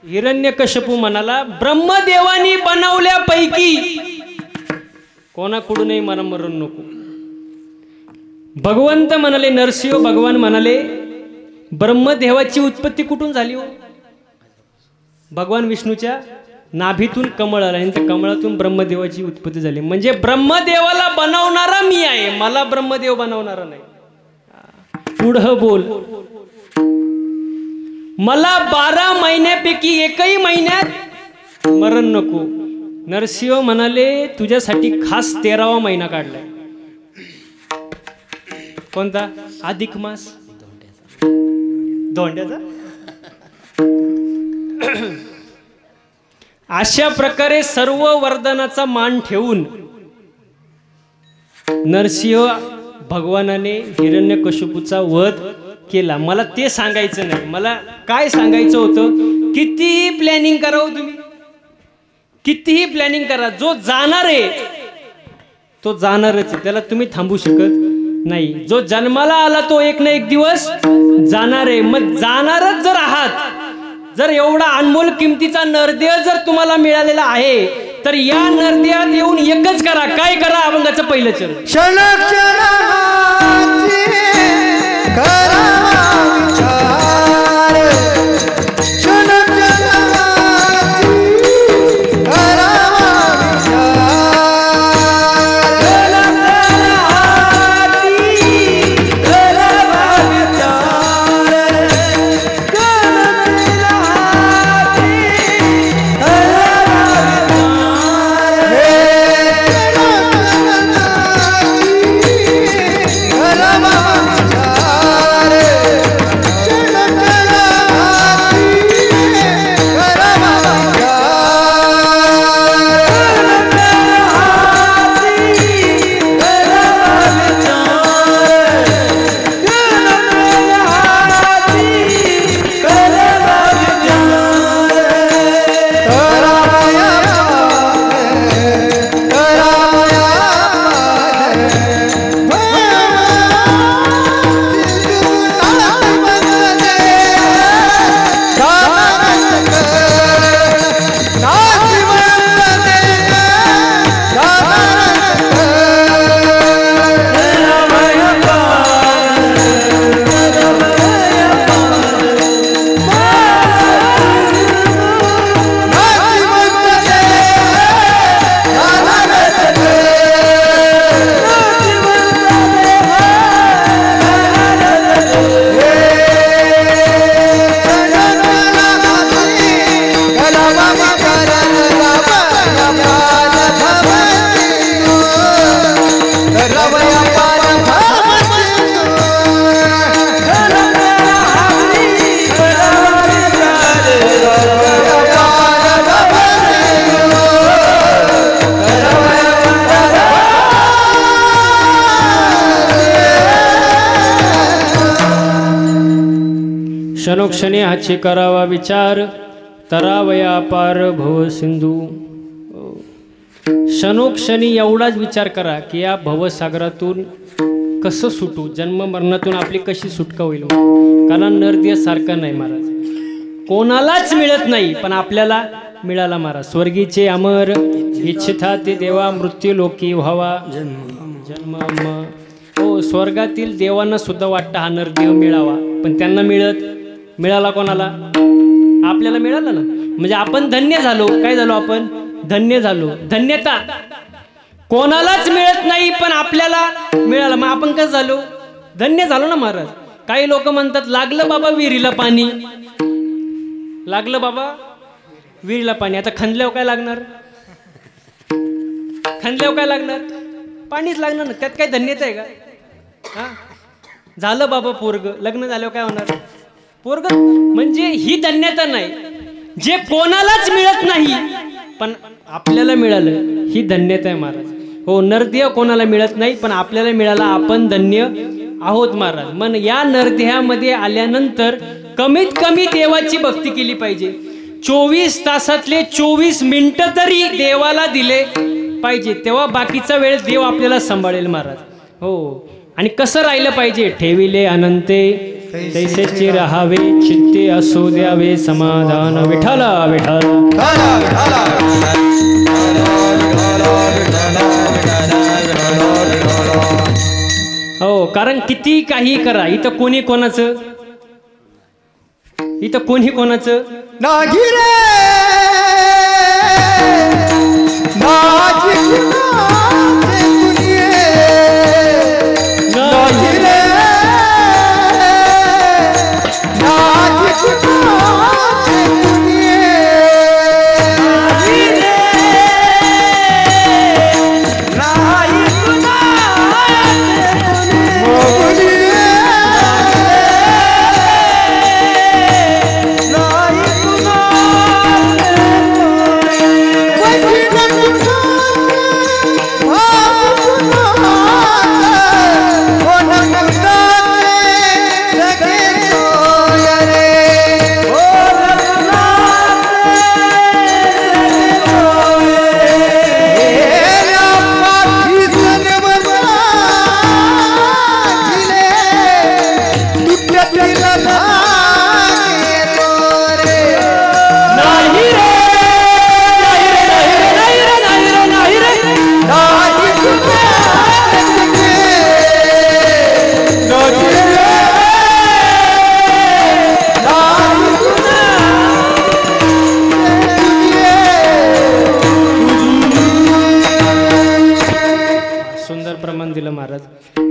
हिरण्यकश्यपू म्हणाला ब्रह्मदेवानी बनवल्यापैकी कोणाकडूनही मला मरण नको. भगवंत म्हणाले, नरसिंह भगवान म्हणाले ब्रह्मदेवाची उत्पत्ती कुठून झाली हो? भगवान विष्णूच्या नाभीतून कमळ आला आणि त्या कमळातून ब्रह्मदेवाची उत्पत्ती झाली. म्हणजे ब्रह्मदेवाला बनवणारा मी आहे, मला ब्रह्मदेव बनवणारा नाही. पुढं बोल. मला 12 महिन्यापैकी एकही महिन्यात मरण नको. नरसिंह म्हणाले तुझ्यासाठी खास 13वा महिना काढलाय. कोणता? अधिक मास. धोंड्याचा. अशा प्रकारे सर्व वरदानाचा मान ठेवून नरसिंह भगवानाने हिरण्यकश्यपूचा वध केला. मला ते सांगायचं नाही, मला काय सांगायचं होतं, कितीही प्लॅनिंग करावं तुम्ही, कितीही प्लॅनिंग करा, जो जाणार आहे तो जाणारच, त्याला तुम्ही थांबू शकत नाही. जो जन्माला आला तो एक ना एक दिवस जाणार आहे. मग जाणारच जर आहात, जर एवढा अनमोल किमतीचा नरदेह जर तुम्हाला मिळालेला आहे तर या नरदेहात येऊन एकच करा. काय करा? अभंगाचं पहिलं चरण. क्षणोक्षणी हाची करावा विचार, तरावया पार भव सिंधू. क्षणोक्षणी एवढाच विचार करा की या भवसागरातून कसं सुटू, जन्म मरणातून आपली कशी सुटका होईल. कारण नरदेह सारखा नाही महाराज, कोणालाच मिळत नाही, पण आपल्याला मिळाला महाराज. स्वर्गीचे अमर इच्छिता ते देवा, मृत्यू लोकी व्हावा जन्म. हो, स्वर्गातील देवांना सुद्धा वाटतं हा नरदेह मिळावा, पण त्यांना मिळाला कोणाला? आपल्याला मिळाला ना. म्हणजे आपण धन्य झालो. काय झालो आपण? धन्य झालो. धन्यता कोणालाच मिळत नाही, पण आपल्याला मिळालं. मग आपण कसं झालो? धन्य झालो ना महाराज. काही लोक म्हणतात लागलं बाबा विहिरीला पाणी, लागलं बाबा विहिरीला पाणी. आता खणल्यावर काय लागणार? खणल्यावर काय लागणार? पाणीच लागणार ना. त्यात काय धन्यता आहे का? हा, झालं बाबा पोरग, लग्न झाल्यावर काय होणार? पोरग. म्हणजे ही धन्यता नाही. जे कोणालाच मिळत नाही पण आपल्याला मिळालं, ही धन्यता आहे महाराज. हो, नरदेह कोणाला मिळत नाही, पण आपल्याला मिळाला, आपण धन्य आहोत महाराज. मन या नरदेहामध्ये आल्यानंतर कमीत कमी देवाची भक्ती केली पाहिजे. 24 तासातले 24 मिनिटं तरी देवाला दिले पाहिजे, तेव्हा बाकीचा वेळ देव आपल्याला सांभाळेल महाराज. हो, आणि कसं राहिलं पाहिजे? ठेविले अनंते तैसेचे राहावे, चित्ते असो द्यावे समाधान. विठाला विठाला. हो, कारण किती काही करा, इथं कोणी कोणाचं, इथं कोणी कोणाचं नाही रे, नाही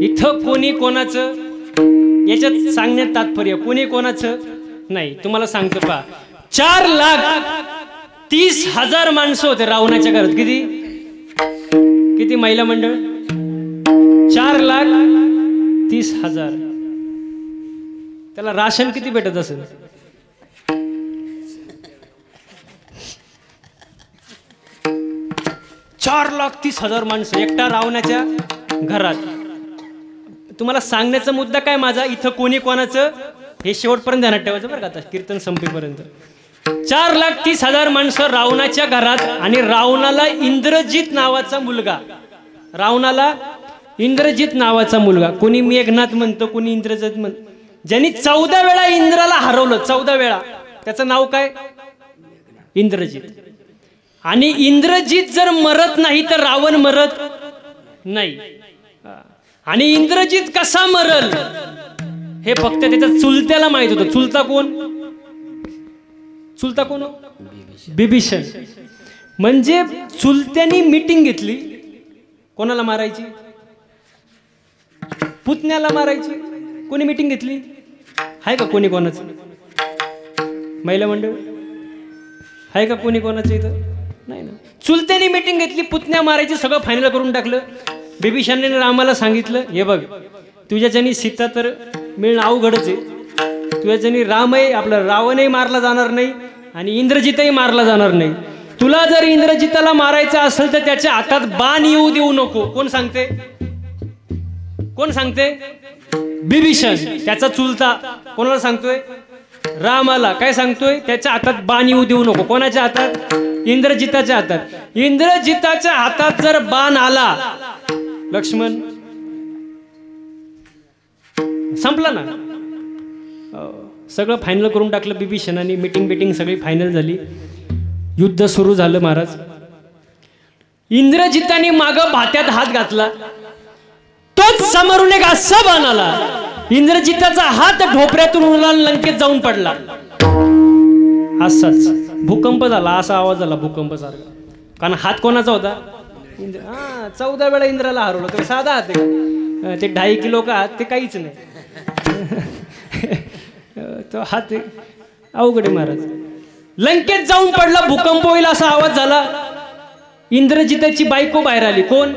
इथं कोणी कोणाचं, याच्यात सांगण्यात तात्पर्य कोणी कोणाचं नाही. तुम्हाला सांगतो पहा, 4,30,000 माणसं होते रावणाच्या घरात. किती किती महिला मंडळ? 4,30,000. त्याला राशन किती भेटत असेल? $4,30,000 माणसं एकटा रावणाच्या घरात. तुम्हाला सांगण्याचा मुद्दा काय माझा, इथं कोणी कोणाचं हे शेवटपर्यंत ध्यानात ठेवायचं बरं का, आता कीर्तन संपेपर्यंत. 4,30,000 माणसं रावणाच्या घरात, आणि रावणाला इंद्रजित नावाचा मुलगा, रावणाला इंद्रजित नावाचा मुलगा, कोणी मेघनाथ म्हणतो, कोणी इंद्रजित म्हणतो, ज्यांनी 14 वेळा इंद्राला हरवलं. 14 वेळा. त्याचं नाव काय? इंद्रजित. आणि इंद्रजित जर मरत नाही तर रावण मरत नाही. आणि इंद्रजित कसा मरल हे फक्त त्याच्या चुलत्याला माहित होतं. चुलता कोण? चुलता कोण? बिभीषण. म्हणजे चुलत्यांनी मीटिंग घेतली, कोणाला मारायची? पुतण्याला मारायची. कोणी मीटिंग घेतली? आहे का कोणी कोणाचं? महिला मंडळ आहे का कोणी कोणाचं इथं? नाही ना. चुलत्यांनी मीटिंग घेतली, पुतण्या मारायची, सगळं फायनल करून टाकलं. बिभीषणाने रामाला सांगितलं, हे बघ, तुझ्याच्यानी सीता तर मिळणं अवघडच आहे, तुझ्याच्यानी रामही आपला रावणही मारला जाणार नाही आणि इंद्रजितही मारला जाणार नाही. तुला जर इंद्रजिताला मारायचं असेल तर त्याच्या हातात बाण येऊ देऊ नको. कोण सांगते? कोण सांगते? बिभीषण. त्याचा चुलता कोणाला सांगतोय? रामाला. काय सांगतोय? त्याच्या हातात बाण येऊ देऊ नको. कोणाच्या हातात? इंद्रजिताच्या हातात. इंद्रजिताच्या हातात जर बाण आला, लक्ष्मण संपला ना. सगळं फायनल करून टाकलं बिभीषणाने. मीटिंग सगळी फायनल झाली. युद्ध सुरू झालं महाराज. इंद्रजिताने मागं भात्यात हात घातला, तोच समोरून एक असा बाण आला. इंद्रजिताचा हात ढोपऱ्यातून उडला, लंकेत जाऊन पडला. असाच भूकंप झाला, असा आवाज झाला भूकंप सारखा. कारण हात कोणाचा होता? 14 वेळा इंद्राला हरवलं. तर साधा हात आहे, ते 2.5 किलो का हात, ते काहीच नाही. तो हात अवघड आहे महाराज. लंकेत जाऊन पडला, भूकंप होईल असा आवाज झाला. इंद्रजिताची बायको बाहेर आली. कोण?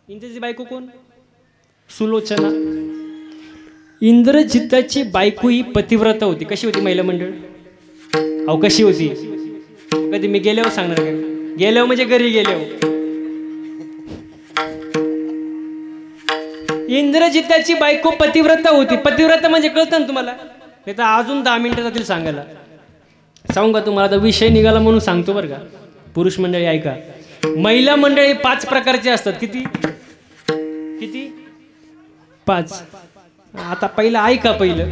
इंद्रजिताची बायको कोण? सुलोचना. इंद्रजिताची बायको ही पतिव्रता होती. कशी होती महिला मंडळ? अहो कशी होती? कधी मी गेल्यावर सांगणार का? गेल्यावर म्हणजे घरी गेल्यावर. इंद्रजिताची बायको पतिव्रता होती. पतिव्रता म्हणजे कळतं ना तुम्हाला? नाही तर अजून 10 मिनिटं जातील सांगायला. सांगू का तुम्हाला, आता विषय निघाला म्हणून सांगतो बरं का. पुरुष मंडळी ऐका, महिला मंडळी 5 प्रकारचे असतात. किती किती 5. आता पहिलं ऐका, पहिलं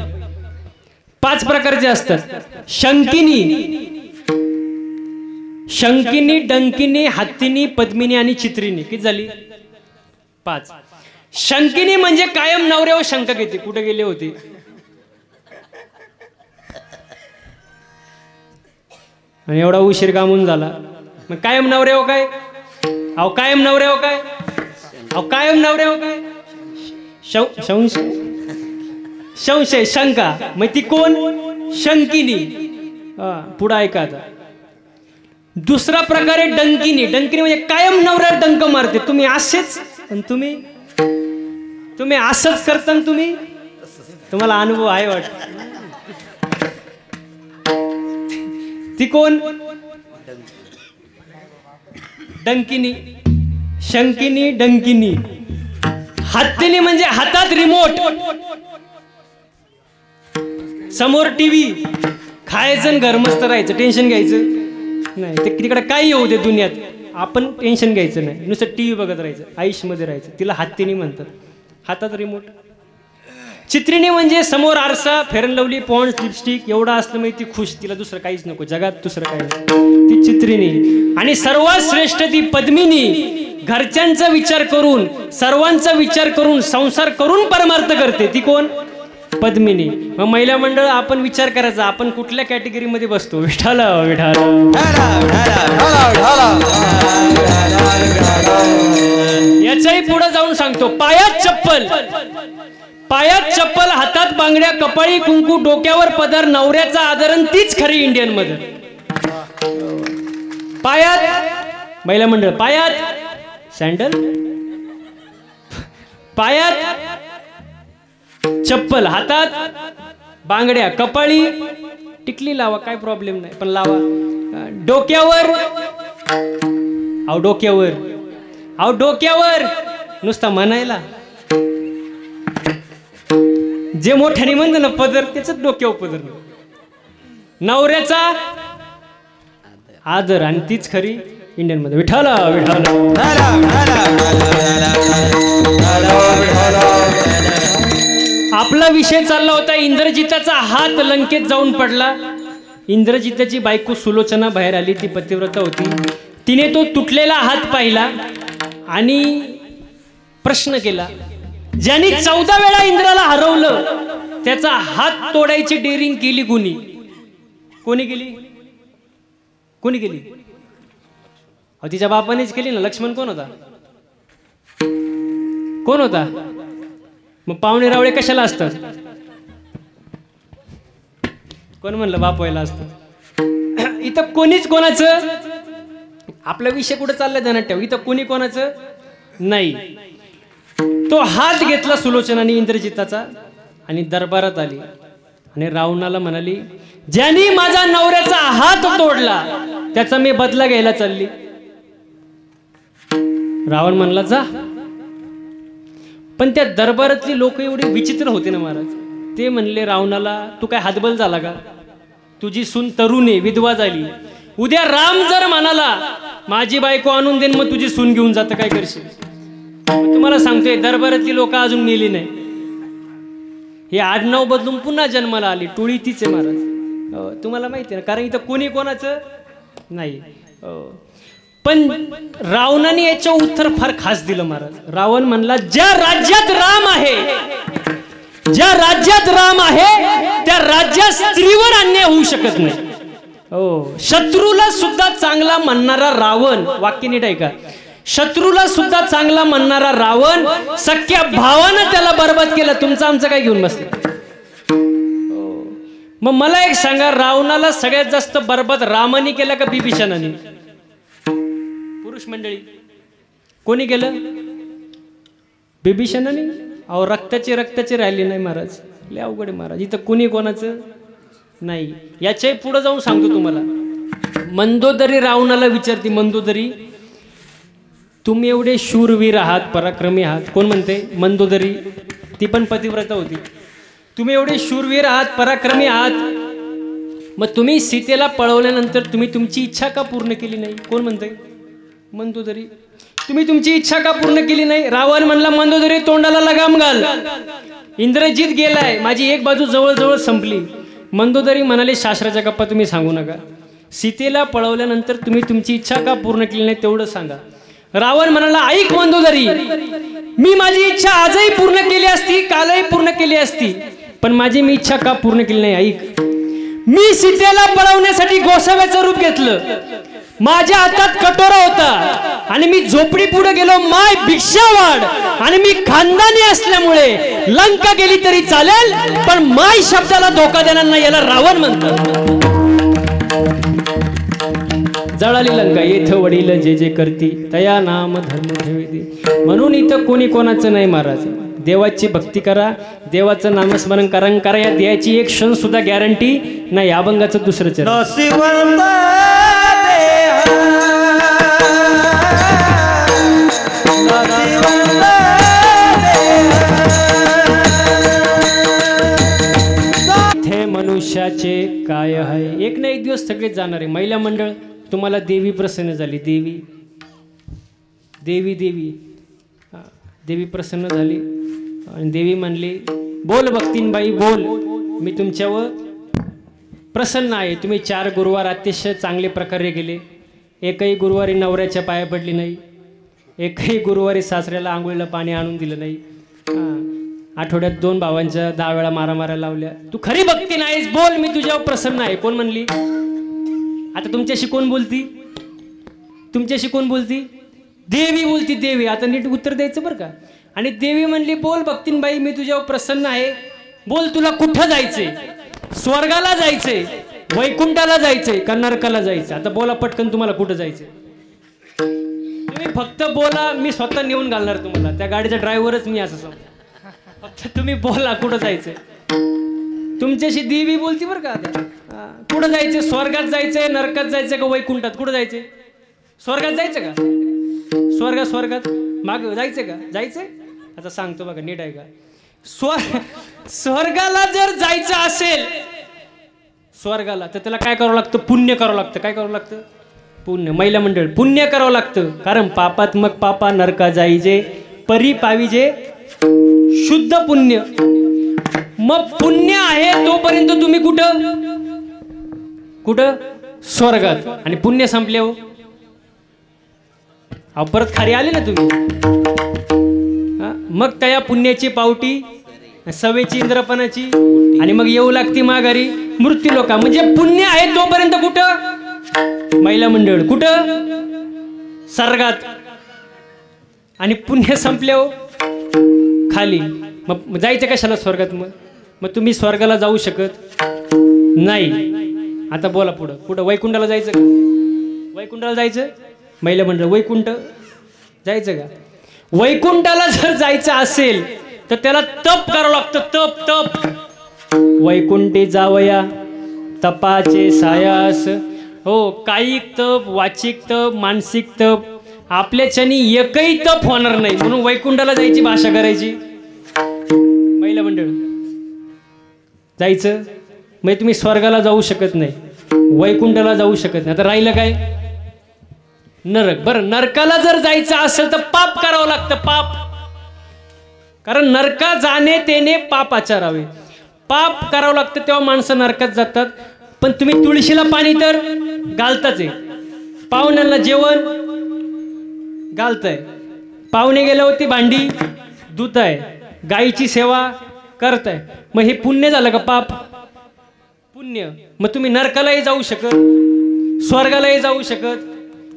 5 प्रकारचे असतात. शंकिनी, डंकिनी, हत्तीनी, पद्मिनी आणि चित्रिणी. किती झाली? 5. शंकिनी म्हणजे कायम नवऱ्यावर शंका घेते, कुठे गेले होते. आणि एवढा उशीर कामून झाला, मग कायम नवऱ्यावर काय, अहो कायम नवऱ्यावर काय, अहो कायम नवऱ्यावर काय, संशय शंका. मग ती कोण? शंकिनी. पुढे ऐका आता. दुसरा प्रकार आहे डंकिनी. डंकिनी म्हणजे कायम नवऱ्यावर डंक मारते. तुम्ही असेच, तुम्ही असंच करता, तुम्हाला अनुभव आहे वाटत. ती कोण? डंकिनी. शंकिनी, डंकिनी. हत्तीनी म्हणजे हातात रिमोट, समोर टीव्ही, खायचं घरमस्त राहायचं, टेन्शन घ्यायचं नाही. ते तिकडे काही येऊ दे दुनियात, आपण टेन्शन घ्यायचं नाही, नुसतं टीव्ही बघत राहायचं, आयुष्यमध्ये राहायचं. तिला हत्तीनी म्हणतात, हातात रिमोट. चित्रिणी म्हणजे समोर आरसा, fair and lovely, Pond's, lipstick एवढा असलं म्हणजे ती खुश, तिला दुसरं काहीच नको जगात, दुसरं काही नको, ती चित्रिणी. आणि सर्वात श्रेष्ठ ती पद्मिनी. घरच्यांचा विचार करून, सर्वांचा विचार करून, संसार करून परमार्थ करते. ती कोण? पद्मिनी. मग महिला मंडळ आपण विचार करायचा, आपण कुठल्या कॅटेगरीमध्ये बसतो. विठाल विठाल. याच्याही पुढे जाऊन सांगतो. पायात चप्पल, पायात चप्पल, हातात बांगड्या, कपाळी कुंकू, डोक्यावर पदर, नवऱ्याचा आदरण, तीच खरी इंडियन मध्ये. पायात महिला मंडळ, पायात सँडल, पायात चप्पल, हातात बांगड्या, कपाळी टिकली लावा, काय प्रॉब्लेम नाही, पण लावा. डोक्यावर, अहो डोक्यावर, अहो डोक्यावर नुसता म्हणायला, जे मोठ्याने म्हणतो ना पदर, त्याच डोक्यावर पदर. नवऱ्याचा आदर, आणि तीच खरी इंडियन मध्ये. विठाला विठाला. आपला विषय चालला होता इंद्रजिताचा हात लंकेत जाऊन पडला. इंद्रजिताची बायको सुलोचना बाहेर आली, ती पतिव्रता होती. तिने तो तुटलेला हात पाहिला आणि प्रश्न केला. ज्यांनी 14 वेळा इंद्राला हरवलं त्याचा हात तोडायची डेअरिंग केली कोणी? कोणी केली? कोणी केली? अहो तिच्या बापानेच केली ना. लक्ष्मण कोण होता? कोण होता? मग पाहुणे रावळे कशाला असतात? कोण म्हणलं बाप व्हायला असतं? इथं कोणीच कोणाचं, आपला विषय कुठे चाललाय ध्यानात ठेव, इथं कोणी कोणाचं नाही. तो हात घेतला सुलोचनाने इंद्रजिताचा आणि दरबारात आली आणि रावणाला म्हणाली, ज्यांनी माझा नवऱ्याचा हात तोडला त्याचा मी बदला घ्यायला चालली. रावण म्हणला जा. पण त्या दरबारातली लोक एवढी विचित्र होते ना महाराज. ते म्हणले रावणाला, तू काय हातबल झाला का? तुझी सून तरुण आहे, विधवा झाली. उद्या राम जर म्हणाला माझी बायको आणून देईन, मग तुझी सून घेऊन जातं, काय करशील? तुम्हाला सांगतोय दरबारातली लोक अजून मेली नाही. हे आडनाव बदलून पुन्हा जन्माला आली. टोळी तीच आहे महाराज. तुम्हाला माहिती आहे ना, कारण इथं कोणी कोणाचं नाही. पण रावणाने याच्या उत्तर फार खास दिलं महाराज. रावण म्हणला, ज्या राज्यात राम आहे, ज्या राज्यात राम आहे त्या राज्यात स्त्रीवर अन्याय होऊ शकत नाही. हो, शत्रूला सुद्धा चांगला म्हणणारा रावण, वाक्य नीट ऐका, शत्रूला सुद्धा चांगला म्हणणारा रावण सख्या भावानं त्याला बरबाद केलं. तुमचं आमचं काय घेऊन बसलं? मग मला एक सांगा, रावणाला सगळ्यात जास्त बरबाद रामाने केलं का बिभीषणाने? पुरुष मंडळी कोणी केलं? बिभीषणाने. अहो रक्ताचे राहिले नाही महाराज. लय अवघड आहे महाराज. इथं कोणी कोणाचं नाही. याच्या पुढे जाऊन सांगतो तुम्हाला. मंदोदरी रावणाला विचारते, मंदोदरी तुम्ही एवढे शूरवीर आहात, पराक्रमी आहात. कोण म्हणते? मंदोदरी. ती पण पतिव्रता होती. तुम्ही एवढे शूरवीर आहात, पराक्रमी आहात, मग तुम्ही सीतेला पळवल्यानंतर तुम्ही तुमची इच्छा का पूर्ण केली नाही? कोण म्हणतंय? मंदोदरी. तुम्ही तुमची इच्छा का पूर्ण केली नाही? रावण म्हणला मंदोदरी तोंडाला लगाम घाल. इंद्रजित गेलाय, माझी एक बाजू जवळजवळ संपली. मंदोदरी म्हणाले शास्त्राच्या गप्पा तुम्ही सांगू नका. सीतेला पळवल्यानंतर तुम्ही तुमची इच्छा का पूर्ण केली नाही तेवढं सांगा. रावण म्हणाला ऐक मंदोदरी, मी माझी इच्छा आजही पूर्ण केली असती, कालही पूर्ण केली असती, पण माझी मी इच्छा का पूर्ण केली नाही? ऐक, मी सीतेला पळवण्यासाठी गोसाव्याचं रूप घेतलं. माझ्या हातात कटोरा होता आणि मी झोपडी पुढे गेलो, माय भिक्षा वाढ. आणि मी खानदानी असल्यामुळे लंका गेली तरी चालेल, पण माय शब्दाला धोका देणार नाही. याला रावण म्हणतात. जळाली लंका येथ वडील जे जे करती, तया नाम धर्म ठेवी. म्हणून इथं कोणी कोणाचं नाही महाराज. देवाची भक्ती करा, देवाचं नामस्मरण करा. या देवाची एक क्षण सुद्धा गॅरंटी नाही. अभंगाचं दुसरं चरण. इथे मनुष्याचे काय आहे? एक ना एक दिवस सगळेच जाणार आहे. महिला मंडळ तुम्हाला देवी प्रसन्न झाली. देवी देवी देवी देवी प्रसन्न झाली आणि देवी म्हणली बोल भक्तीनबाई बोल, मी तुमच्यावर प्रसन्न आहे. तुम्ही 4 गुरुवार अतिशय चांगले प्रकारे गेले. एकही गुरुवारी नवऱ्याच्या पाया पडली नाही. एकही गुरुवारी सासऱ्याला आंघोळीला पाणी आणून दिलं नाही. आठवड्यात 2 भावांच्या 10 वेळा मारामाऱ्या लावल्या. तू खरी भक्ती नाहीस, बोल मी तुझ्यावर प्रसन्न आहे. कोण म्हणली? आता तुमच्याशी कोण बोलती? तुमच्याशी कोण बोलती? देवी बोलती. देवी. आता नीट उत्तर द्यायचं बरं का. आणि देवी म्हणली बोल भक्तीनबाई मी तुझ्यावर प्रसन्न आहे. बोल तुला कुठं जायचंय? स्वर्गाला जायचंय, वैकुंठाला जायचंय का नरकाला जायचं? आता बोला पटकन, तुम्हाला कुठं जायचंय? तुम्ही फक्त बोला, मी स्वतः नेऊन घालणार तुम्हाला. त्या गाडीचा ड्रायव्हरच मी असं समजा. फक्त तुम्ही बोला कुठं जायचंय. तुमच्याशी देवी बोलती बरं का. आता कुठं जायचंय? स्वर्गात जायचंय, नरकात जायचंय का वैकुंठात? कुठं जायचंय? स्वर्गात जायचं का? स्वर्गात माग जायचंय का? जायचंय. आता सांगतो बघा, नीट आहे का. स्वर्गाला जर जायचं असेल स्वर्गाला, तर त्याला काय करावं लागतं? पुण्य करावं लागतं. काय करावं लागतं? पुण्य. महिला मंडळ पुण्य करावं लागतं. कारण पापात मग पापा नरका जाईजे, परी पाविजे शुद्ध पुण्य. मग पुण्य आहे तोपर्यंत तुम्ही कुठं स्वर्गात. आणि पुण्य संपले हो परत खाली आले ना तुम्ही. मग त्या पुण्याची पावटी, सवेची इंद्रपणाची, आणि मग येऊ लागती माघारी मृत्यू लोका. म्हणजे पुण्य आहे तोपर्यंत कुठं? महिला मंडळ. कुठं? स्वर्गात. आणि पुण्य संपले हो खाली. मग जायचं कशाला स्वर्गात? मग तुम्ही स्वर्गाला जाऊ शकत नाही. आता बोला पुढं वैकुंठाला जायचं का? वैकुंठाला जायचं. महिला मंडळ वैकुंठ जायचं का? वैकुंठाला जर जायचं असेल तर त्याला तप करावं लागतं. तप. वैकुंठे जावया तपाचे सायास. हो, कायिक तप, वाचिक तप, मानसिक तप. आपल्याच्यानी एकही तप होणार नाही, म्हणून वैकुंठाला जायची भाषा करायची. महिला मंडळ जायचं. मग तुम्ही स्वर्गाला जाऊ शकत नाही, वैकुंठाला जाऊ शकत नाही. आता राहिलं काय? नरक. बरं, नरकाला जर जायचं असेल तर पाप करावं लागतं. पाप. कारण नरका जाणे तेने पाप आचरावे. पाप करावं लागतं तेव्हा माणसं नरकात जातात. पण तुम्ही तुळशीला पाणी तर घालताच आहे, पाहुण्यांना जेवण घालताय, पाहुणे गेल्यावरती भांडी धुताय, गायीची सेवा करताय. मग हे पुण्य झालं का? पाप. पुण्य. मग तुम्ही नरकालाही जाऊ शकत, स्वर्गालाही जाऊ शकत,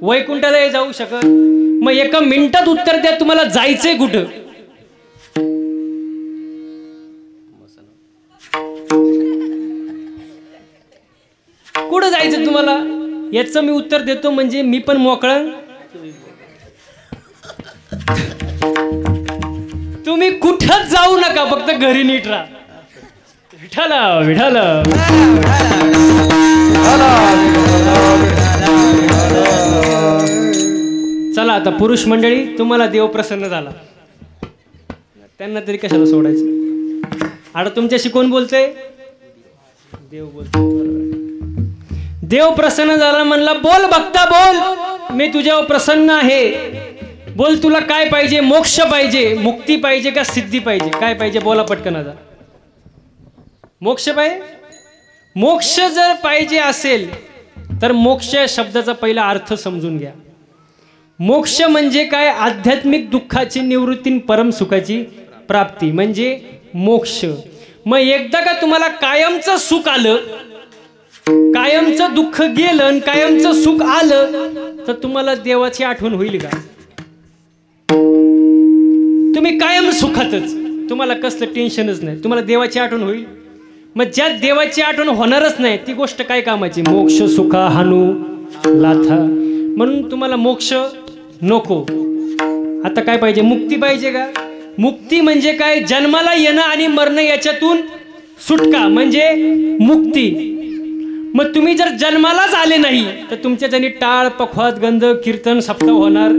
वैकुंठालाही जाऊ शकत. मग एका मिनिटात उत्तर द्या, तुम्हाला जायचंय कुठं? कुठं जायचं तुम्हाला? याचं मी उत्तर देतो, म्हणजे मी पण मोकळा. तुम्ही कुठंच जाऊ नका, फक्त घरी नीट राहा. विठाला विठाला. चला आता पुरुष मंडळी, तुम्हाला देव प्रसन्न झाला, त्यांना तरी कशाला सोडायचं? आता तुमच्याशी कोण बोलतंय? देव बोलतोय. देव प्रसन्न झाला, म्हणला बोल भक्ता बोल, मी तुझ्यावर प्रसन्न आहे. बोल तुला काय पाहिजे, मोक्ष पाहिजे, मुक्ती पाहिजे का सिद्धी पाहिजे, काय पाहिजे बोला पटकन आता. मोक्ष पाहिजे. मोक्ष जर पाहिजे असेल तर मोक्ष शब्दाचा पहिला अर्थ समजून घ्या. मोक्ष म्हणजे काय, आध्यात्मिक दुःखाची निवृत्ती, परम सुखाची प्राप्ती म्हणजे मोक्ष. मग एकदा का तुम्हाला कायमचं सुख आलं, कायमचं दुःख गेलं आणि कायमचं सुख आलं तर तुम्हाला देवाची आठवण होईल का? तुम्ही कायम सुखातच, तुम्हाला कसलं टेन्शनच नाही, तुम्हाला देवाची आठवण होईल. मग ज्या देवाची आठवण होणारच नाही ती गोष्ट काय कामाची. मोक्ष सुखा हानू लाथा. म्हणून तुम्हाला मोक्ष नको. आता काय पाहिजे, मुक्ती पाहिजे का? मुक्ती म्हणजे काय, जन्माला येणं आणि मरणं याच्यातून सुटका म्हणजे मुक्ती. मग तुम्ही जर जन्मालाच आले नाही तर तुमच्या जणी टाळ पखवाद गंध कीर्तन सप्ताह होणार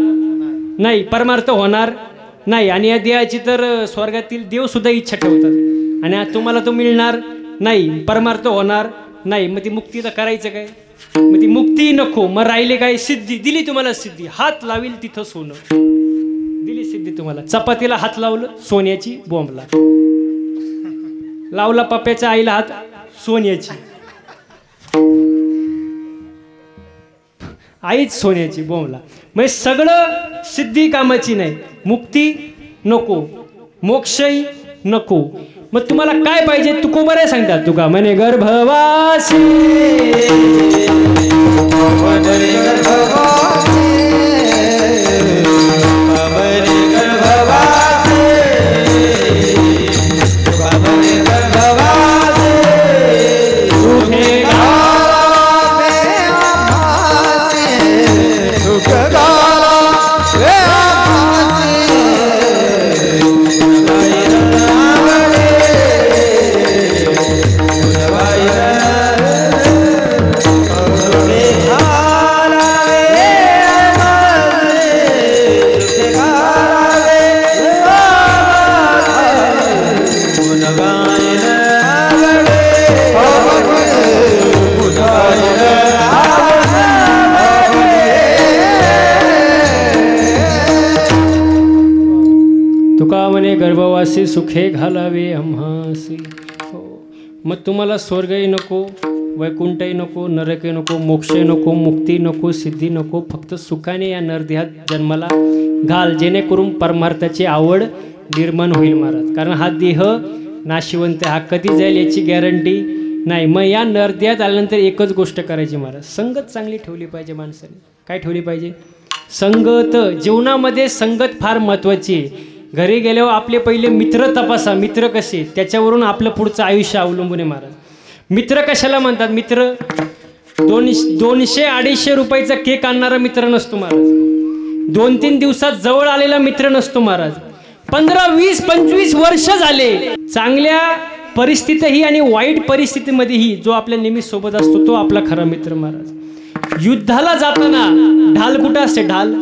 नाही, परमार्थ होणार नाही. आणि या देहाची तर स्वर्गातील देव सुद्धा इच्छा ठेवतात आणि तुम्हाला तो मिळणार नाही, परमार्थ होणार नाही. मग ती मुक्ती तर करायचं काय? मग ती मुक्ती नको. मग राहिले काय, सिद्धी. दिली तुम्हाला सिद्धी, हात लावील तिथं सोनं, दिली सिद्धी तुम्हाला. चपातीला हात लावलं, सोन्याची बोंबला लावला. पप्प्याच्या आईला हात, सोन्याची आईच सोन्याची बोंबला. म्हणजे सगळं सिद्धी कामाची नाही. मुक्ती नको, मोक्षही नको. मग तुम्हाला काय पाहिजे, तुकोबरे सांगतात. तुका म्हणे गर्भवासी गर्भवासी सुखे घालावे आम्हासी. हो. मग तुम्हाला स्वर्गही नको, वैकुंठही नको, नरकही नको, मोक्षही नको, मुक्ती नको, सिद्धी नको. फक्त सुखाने या नरदेहात जन्माला घाल, जेणेकरून परमार्थाची आवड निर्माण होईल महाराज. कारण हा देह नाशिवंत, हा कधी जाईल याची गॅरंटी नाही. मग या नरदेहात आल्यानंतर एकच गोष्ट करायची महाराज, संगत चांगली ठेवली पाहिजे माणसाने. काय ठेवली पाहिजे? संगत. जीवनामध्ये संगत फार महत्त्वाची आहे. घरी गेल्यावर आपले पहिले मित्र तपासा, मित्र कसे, त्याच्यावरून आपलं पुढचं आयुष्य अवलंबून आहे महाराज. मित्र कशाला म्हणतात? मित्र 200-250 रुपयाचा केक आणणारा मित्र नसतो महाराज. 2-3 दिवसात जवळ आलेला मित्र नसतो महाराज. 15-20-25 वर्ष झाले चांगल्या परिस्थितीही आणि वाईट परिस्थितीमध्येही जो आपल्या नेहमी सोबत असतो तो आपला खरा मित्र महाराज. युद्धाला जाताना ढाल कुठं असते? ढाल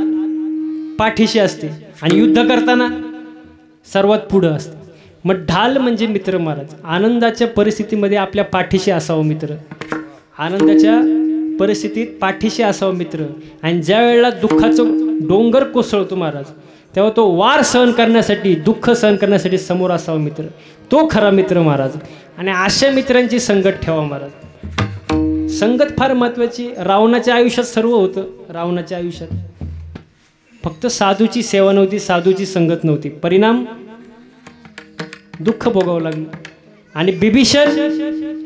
पाठीशी असते. आणि युद्ध करताना सर्वात पुढं असतं. मग ढाल म्हणजे मित्र महाराज. आनंदाच्या परिस्थितीमध्ये आपल्या पाठीशी असावं मित्र, आनंदाच्या परिस्थितीत पाठीशी असावं मित्र. आणि ज्या वेळेला दुःखाचं डोंगर कोसळतो महाराज, तेव्हा तो वार सहन करण्यासाठी, दुःख सहन करण्यासाठी समोर असावा मित्र, तो खरा मित्र महाराज. आणि अशा मित्रांची संगत ठेवा महाराज. संगत फार महत्त्वाची. रावणाच्या आयुष्यात सर्व होतं. रावणाच्या आयुष्यात फक्त साधूची सेवा नव्हती, साधूची संगत नव्हती. परिणाम दुःख भोगावं लागलं. आणि बिभीषण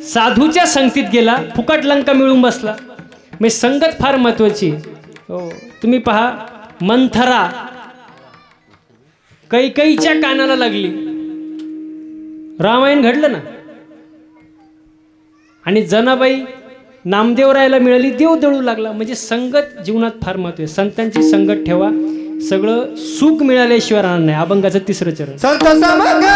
साधूच्या संगतीत गेला, फुकट लंका मिळून बसला. मग संगत फार महत्त्वाची. हो, तुम्ही पहा, मंथरा कैकेयीच्या कानाला लागली, रामायण घडलं ना. आणि जनाबाई नामदेवरायला मिळाली, देव दळू लागला. म्हणजे संगत जीवनात फार महत्व आहे. संतांची संगत ठेवा, सगळं सुख मिळाल्याशिवाय राहणार नाही. अभंगाचं 3रं चरण. संत समगणे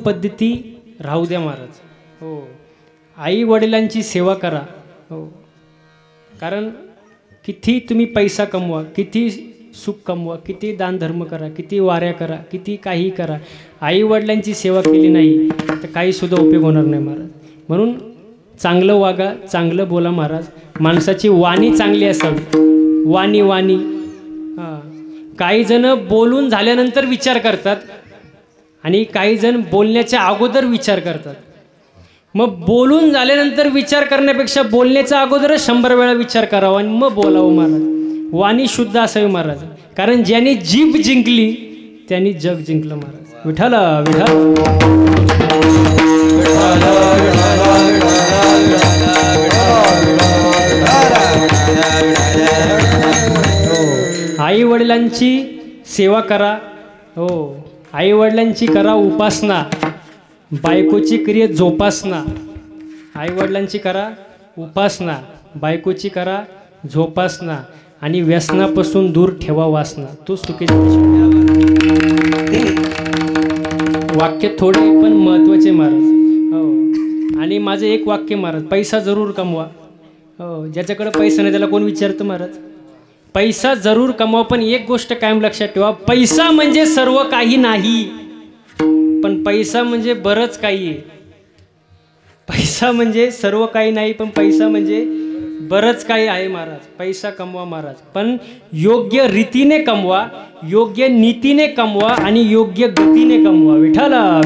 पद्धती राहू द्या महाराज. हो, आई वडिलांची सेवा करा. हो, कारण किती तुम्ही पैसा कमवा, किती सुख कमवा, किती दानधर्म करा, किती वाऱ्या करा, किती काही करा, आई वडिलांची सेवा केली नाही तर काहीसुद्धा उपयोग होणार नाही महाराज. म्हणून चांगलं वागा, चांगलं बोला महाराज. माणसाची वाणी चांगली असावी. वाणी हां, काही जण बोलून झाल्यानंतर विचार करतात आणि काही जण बोलण्याच्या अगोदर विचार करतात. मग बोलून झाल्यानंतर विचार करण्यापेक्षा बोलण्याच्या अगोदरच 100 वेळा विचार करावा आणि मग बोलावं महाराज. वाणी शुद्ध असावी महाराज. कारण ज्यांनी जीभ जिंकली त्यांनी जग जिंकलं महाराज. विठाला विठाल. आई वडिलांची सेवा करा. हो, आई वडिलांची करा उपासना, बायकोची क्रिया जोपासना. आई वडिलांची करा उपासना, बायकोची करा जोपासना आणि व्यसनापासून दूर ठेवा वासना. तो सुखी. वाक्य थोडे पण महत्त्वाचे महाराज. हो, आणि माझं एक वाक्य महाराज, पैसा जरूर कमवा. हो, ज्याच्याकडे पैसा नाही त्याला कोण विचारतं महाराज. पैसा जरूर कमवा, पण एक गोष्ट कायम लक्षात ठेवा, पैसा म्हणजे सर्व काही नाही, पण पैसा म्हणजे बरंच काही आहे. पैसा म्हणजे सर्व काही नाही, पण पैसा म्हणजे बरंच काही आहे महाराज. पैसा कमवा महाराज, पण योग्य रीतीने कमवा, योग्य नीतीने कमवा आणि योग्य गतीने कमवा. विठाला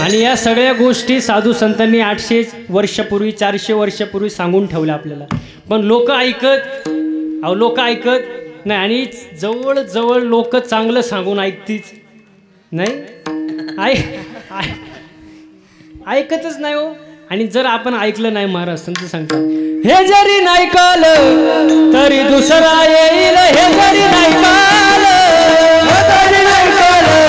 आणि या सगळ्या गोष्टी साधू संतांनी 800 वर्षापूर्वी 400 वर्षापूर्वी सांगून ठेवल्या आपल्याला. पण लोक ऐकत नाही आणि जवळ लोक चांगलं सांगून ऐकतीच नाही, ऐकतच नाही हो. आणि जर आपण ऐकलं नाही महाराज संत सांगतात, हे जरी नाही कळलं तरी दुसरा येईल. हे जरी नाही कळलं तरी नाही कळलं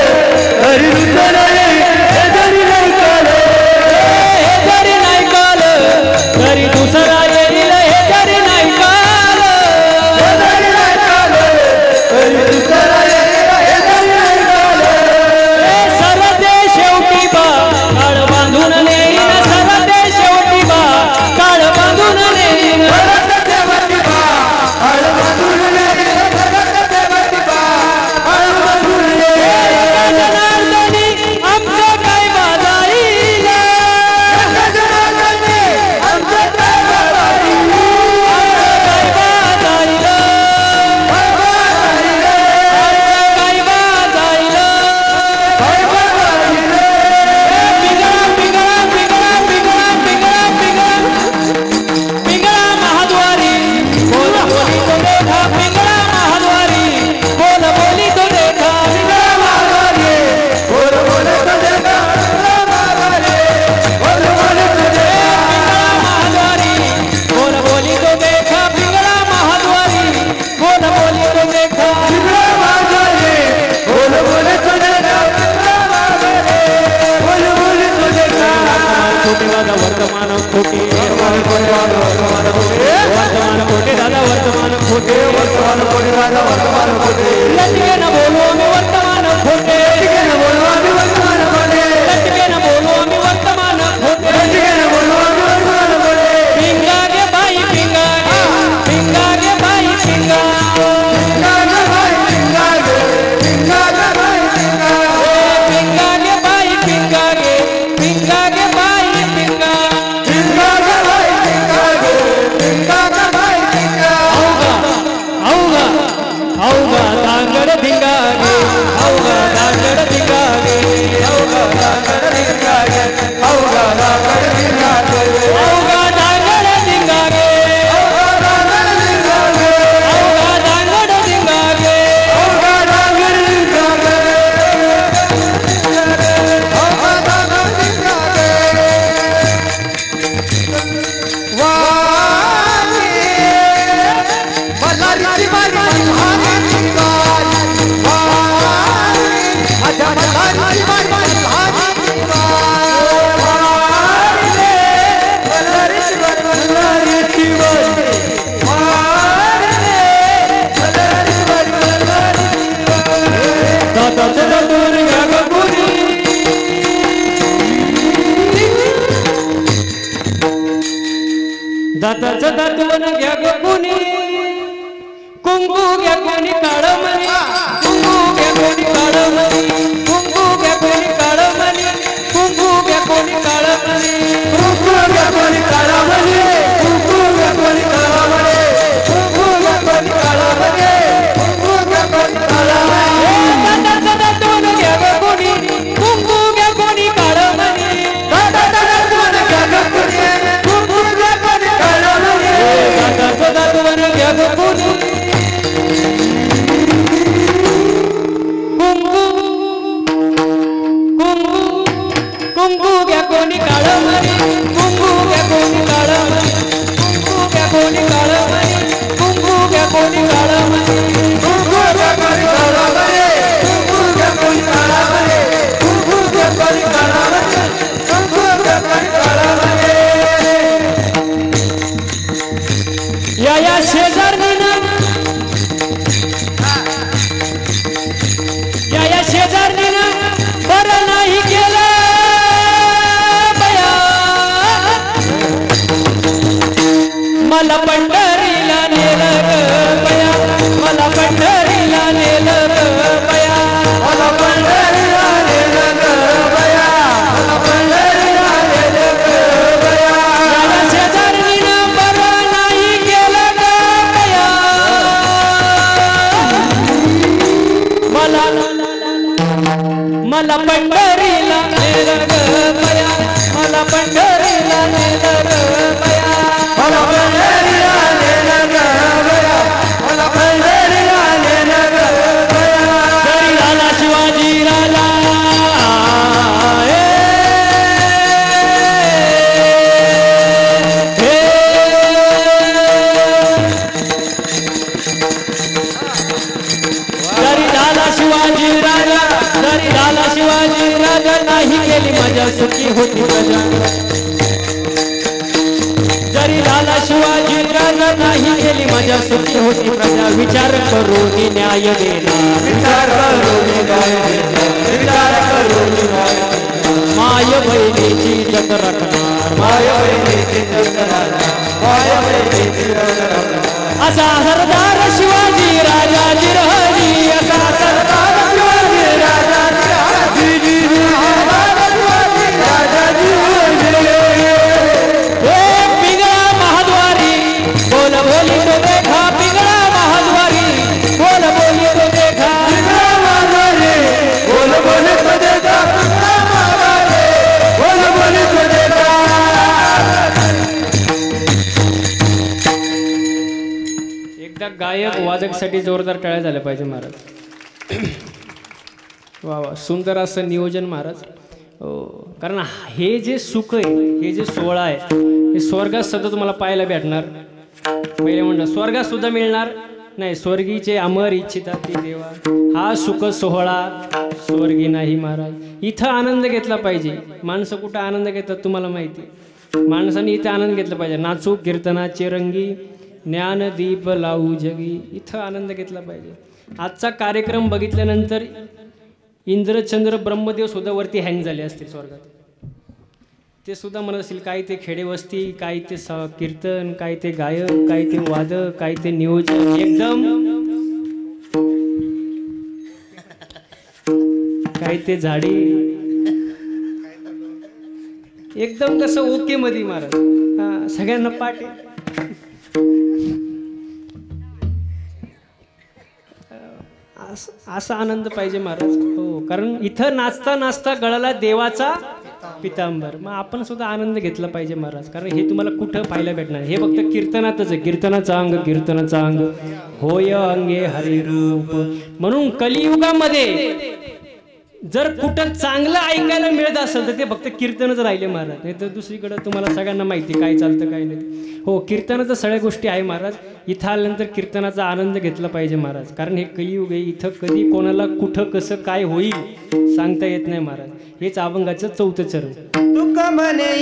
तरी दुसरा येईल. हे जरी नाही कळलं, हे जरी नाही कळलं तरी दुसरा येईल. हे जरी नाही कळलं, हे जरी नाही कळलं तरी दुसरा येईल. हे जरी नाही कळलं, सरते शेवटी बा काळ बांधून नेईन. सरते शेवटी बा काळ बांधून नेईन. अवघा तांगड धिंगागे, अवघा तांगड धिंगागे. दाताचं दातवण घ्या ग कोणी कुंकू घ्या कोणी काळं मणी कुंकू घ्या कोणी काळं मणी कुंकू घ्या कोणी काळं मणी कुंकू घ्या कोणी काळं मणी कुंकू घ्या कोणी काळा म्हणे कुंकू घ्या कोणी काळा म्हणे कुंकू घ्या कोणी काळा म्हणे कुंकू घ्या कोणी काळा म्हणे दाताचं दातवण घ्या ग कोणी कुंकू घ्या कोणी काळं मणी दाताचं दातवण घ्या ग कोणी कुंकू घ्या कोणी काळा म्हणे दाताचं दातवण घ्या ग कोणी कुंकू घ्या कोणी काळं मणी कुंकू घ्या कोणी काळं मणी कुंकू घ्या कोणी काळं मणी कुंकू घ्या कोणी काळं मणी कुंकू घ्या कोणी काळा म्हणे कुंकू घ्या कोणी काळा म्हणे कुंकू घ्या कोणी काळा म्हणे कुंकू घ्या कोणी काळा म्हणे या शेजारणीनं या शेजारणीनं बरं नाही केलं मला पंढरीला नेलं ग बया मला पंढरीला नेलं ग बया मला पंढरीला नेलं ग बया मला पंढरीला नेलं ग बया या शेजारणीनं बरं नाही केलं ग बया मला पंढरीला नेलं ग बया मला पंढरीला नेलं ग बया मला पंढरीला नेलं ग बया मला पंढरीला नेलं ग बया जरी झाला शिवाजी राजा जरी झाला शिवाजी राजा जरी झाला शिवाजी राजा नाही केली मजा सुखी होती प्रजा जरी झाला शिवाजी राजा नाही केली मजा सुखी होती प्रजा विचार करून न्याय देणार विचार करून न्याय देणार विचार करून न्याय माय बहिणीची जग राखणार माय बहिणीची जग राखणार माय बहिणीची जग राखणार असा सरदार शिवाजी राजा जिरहरी असा सरदार शिवाजी राजा पिंगळा महाद्वारी बोल बोली तो देखा पिंगळा महाद्वारी बोल बोली तो देखा बोल बोल तो देखा बोल बोल तो देखा एकदा गायक वादकसाठी जोरदार टाळ्या झाल्या पाहिजे महाराज वा वा सुंदर असं नियोजन महाराज हो कारण हे जे सुख आहे हे जे सोहळा आहे हे स्वर्गात सुद्धा तुम्हाला पाहायला भेटणार पहिले म्हणलं स्वर्गात सुद्धा मिळणार नाही स्वर्गीचे अमर इच्छिता ती देवा हा सुख सोहळा स्वर्गी नाही महाराज इथं आनंद घेतला पाहिजे माणसं कुठं आनंद घेतात तुम्हाला माहिती माणसाने इथं आनंद घेतला पाहिजे नाचू कीर्तनाचे रंगी ज्ञानदीप लावू जगी इथं आनंद घेतला पाहिजे आजचा कार्यक्रम बघितल्यानंतर इंद्रचंद्र ब्रह्मदेव सुद्धा वरती हँग झाले असतील स्वर्गात ते सुद्धा म्हणत असतील काय ते खेडेवस्ती काय ते कीर्तन काय ते गायक काय ते वादक काय ते नियोजन एकदम काय ते झाडी एकदम कसं ओके मध्ये महाराज हा सगळ्यांना पाठ आहे. असा आनंद पाहिजे महाराज हो कारण इथं नाचता नाचता गळाला देवाचा पितांबर मग आपण सुद्धा आनंद घेतला पाहिजे महाराज कारण हे तुम्हाला कुठं पाहायला भेटणार हे फक्त कीर्तनातच आहे कीर्तनाचा अंग होय अंगे हरिरूप म्हणून कलियुगामध्ये जर कुठं चांगलं ऐकायला मिळत असेल तर ते फक्त कीर्तनच राहिले महाराज नाही तर दुसरीकडे तुम्हाला सगळ्यांना माहिती काय चालतं काय नाही हो कीर्तनाचं सगळ्या गोष्टी आहे महाराज इथं आल्यानंतर कीर्तनाचा आनंद घेतला पाहिजे महाराज कारण हे कलियुग आहे इथं कधी कोणाला कुठं कसं काय होईल सांगता येत नाही महाराज हेच अभंगाचं 4थं चरण तुक म्हणे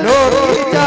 लोकीचा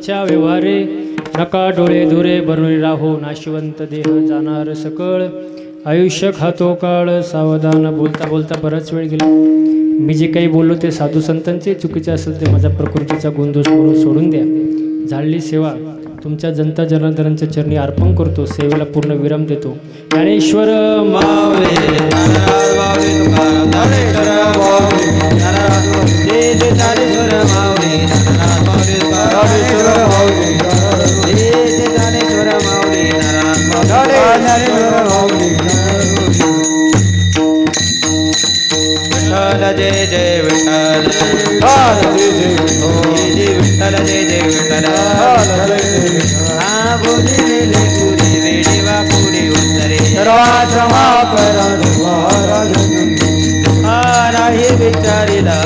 तिच्या व्यवहारे नका डोळे धुरे भरून राहो नाशिवंत देह जाणार सकळ आयुष्य खातो काळ सावधान. बोलता बोलता बराच वेळ गेला. मी जे काही बोललो ते साधू संतांचे चुकीचे असेल ते माझ्या प्रकृतीचा गोंधोष म्हणून सोडून द्या. झालेली सेवा तुमच्या जनता जनार्दनांच्या चरणी अर्पण करतो. सेवेला पूर्ण विराम देतो. ज्ञानेश्वर माऊली जय जय विठ्ठल विठ्ठल जय जय विठ्ठल हा बोलिले पुरी वेडी वापुरी उत्तरे राजमा करा नाही विचारिला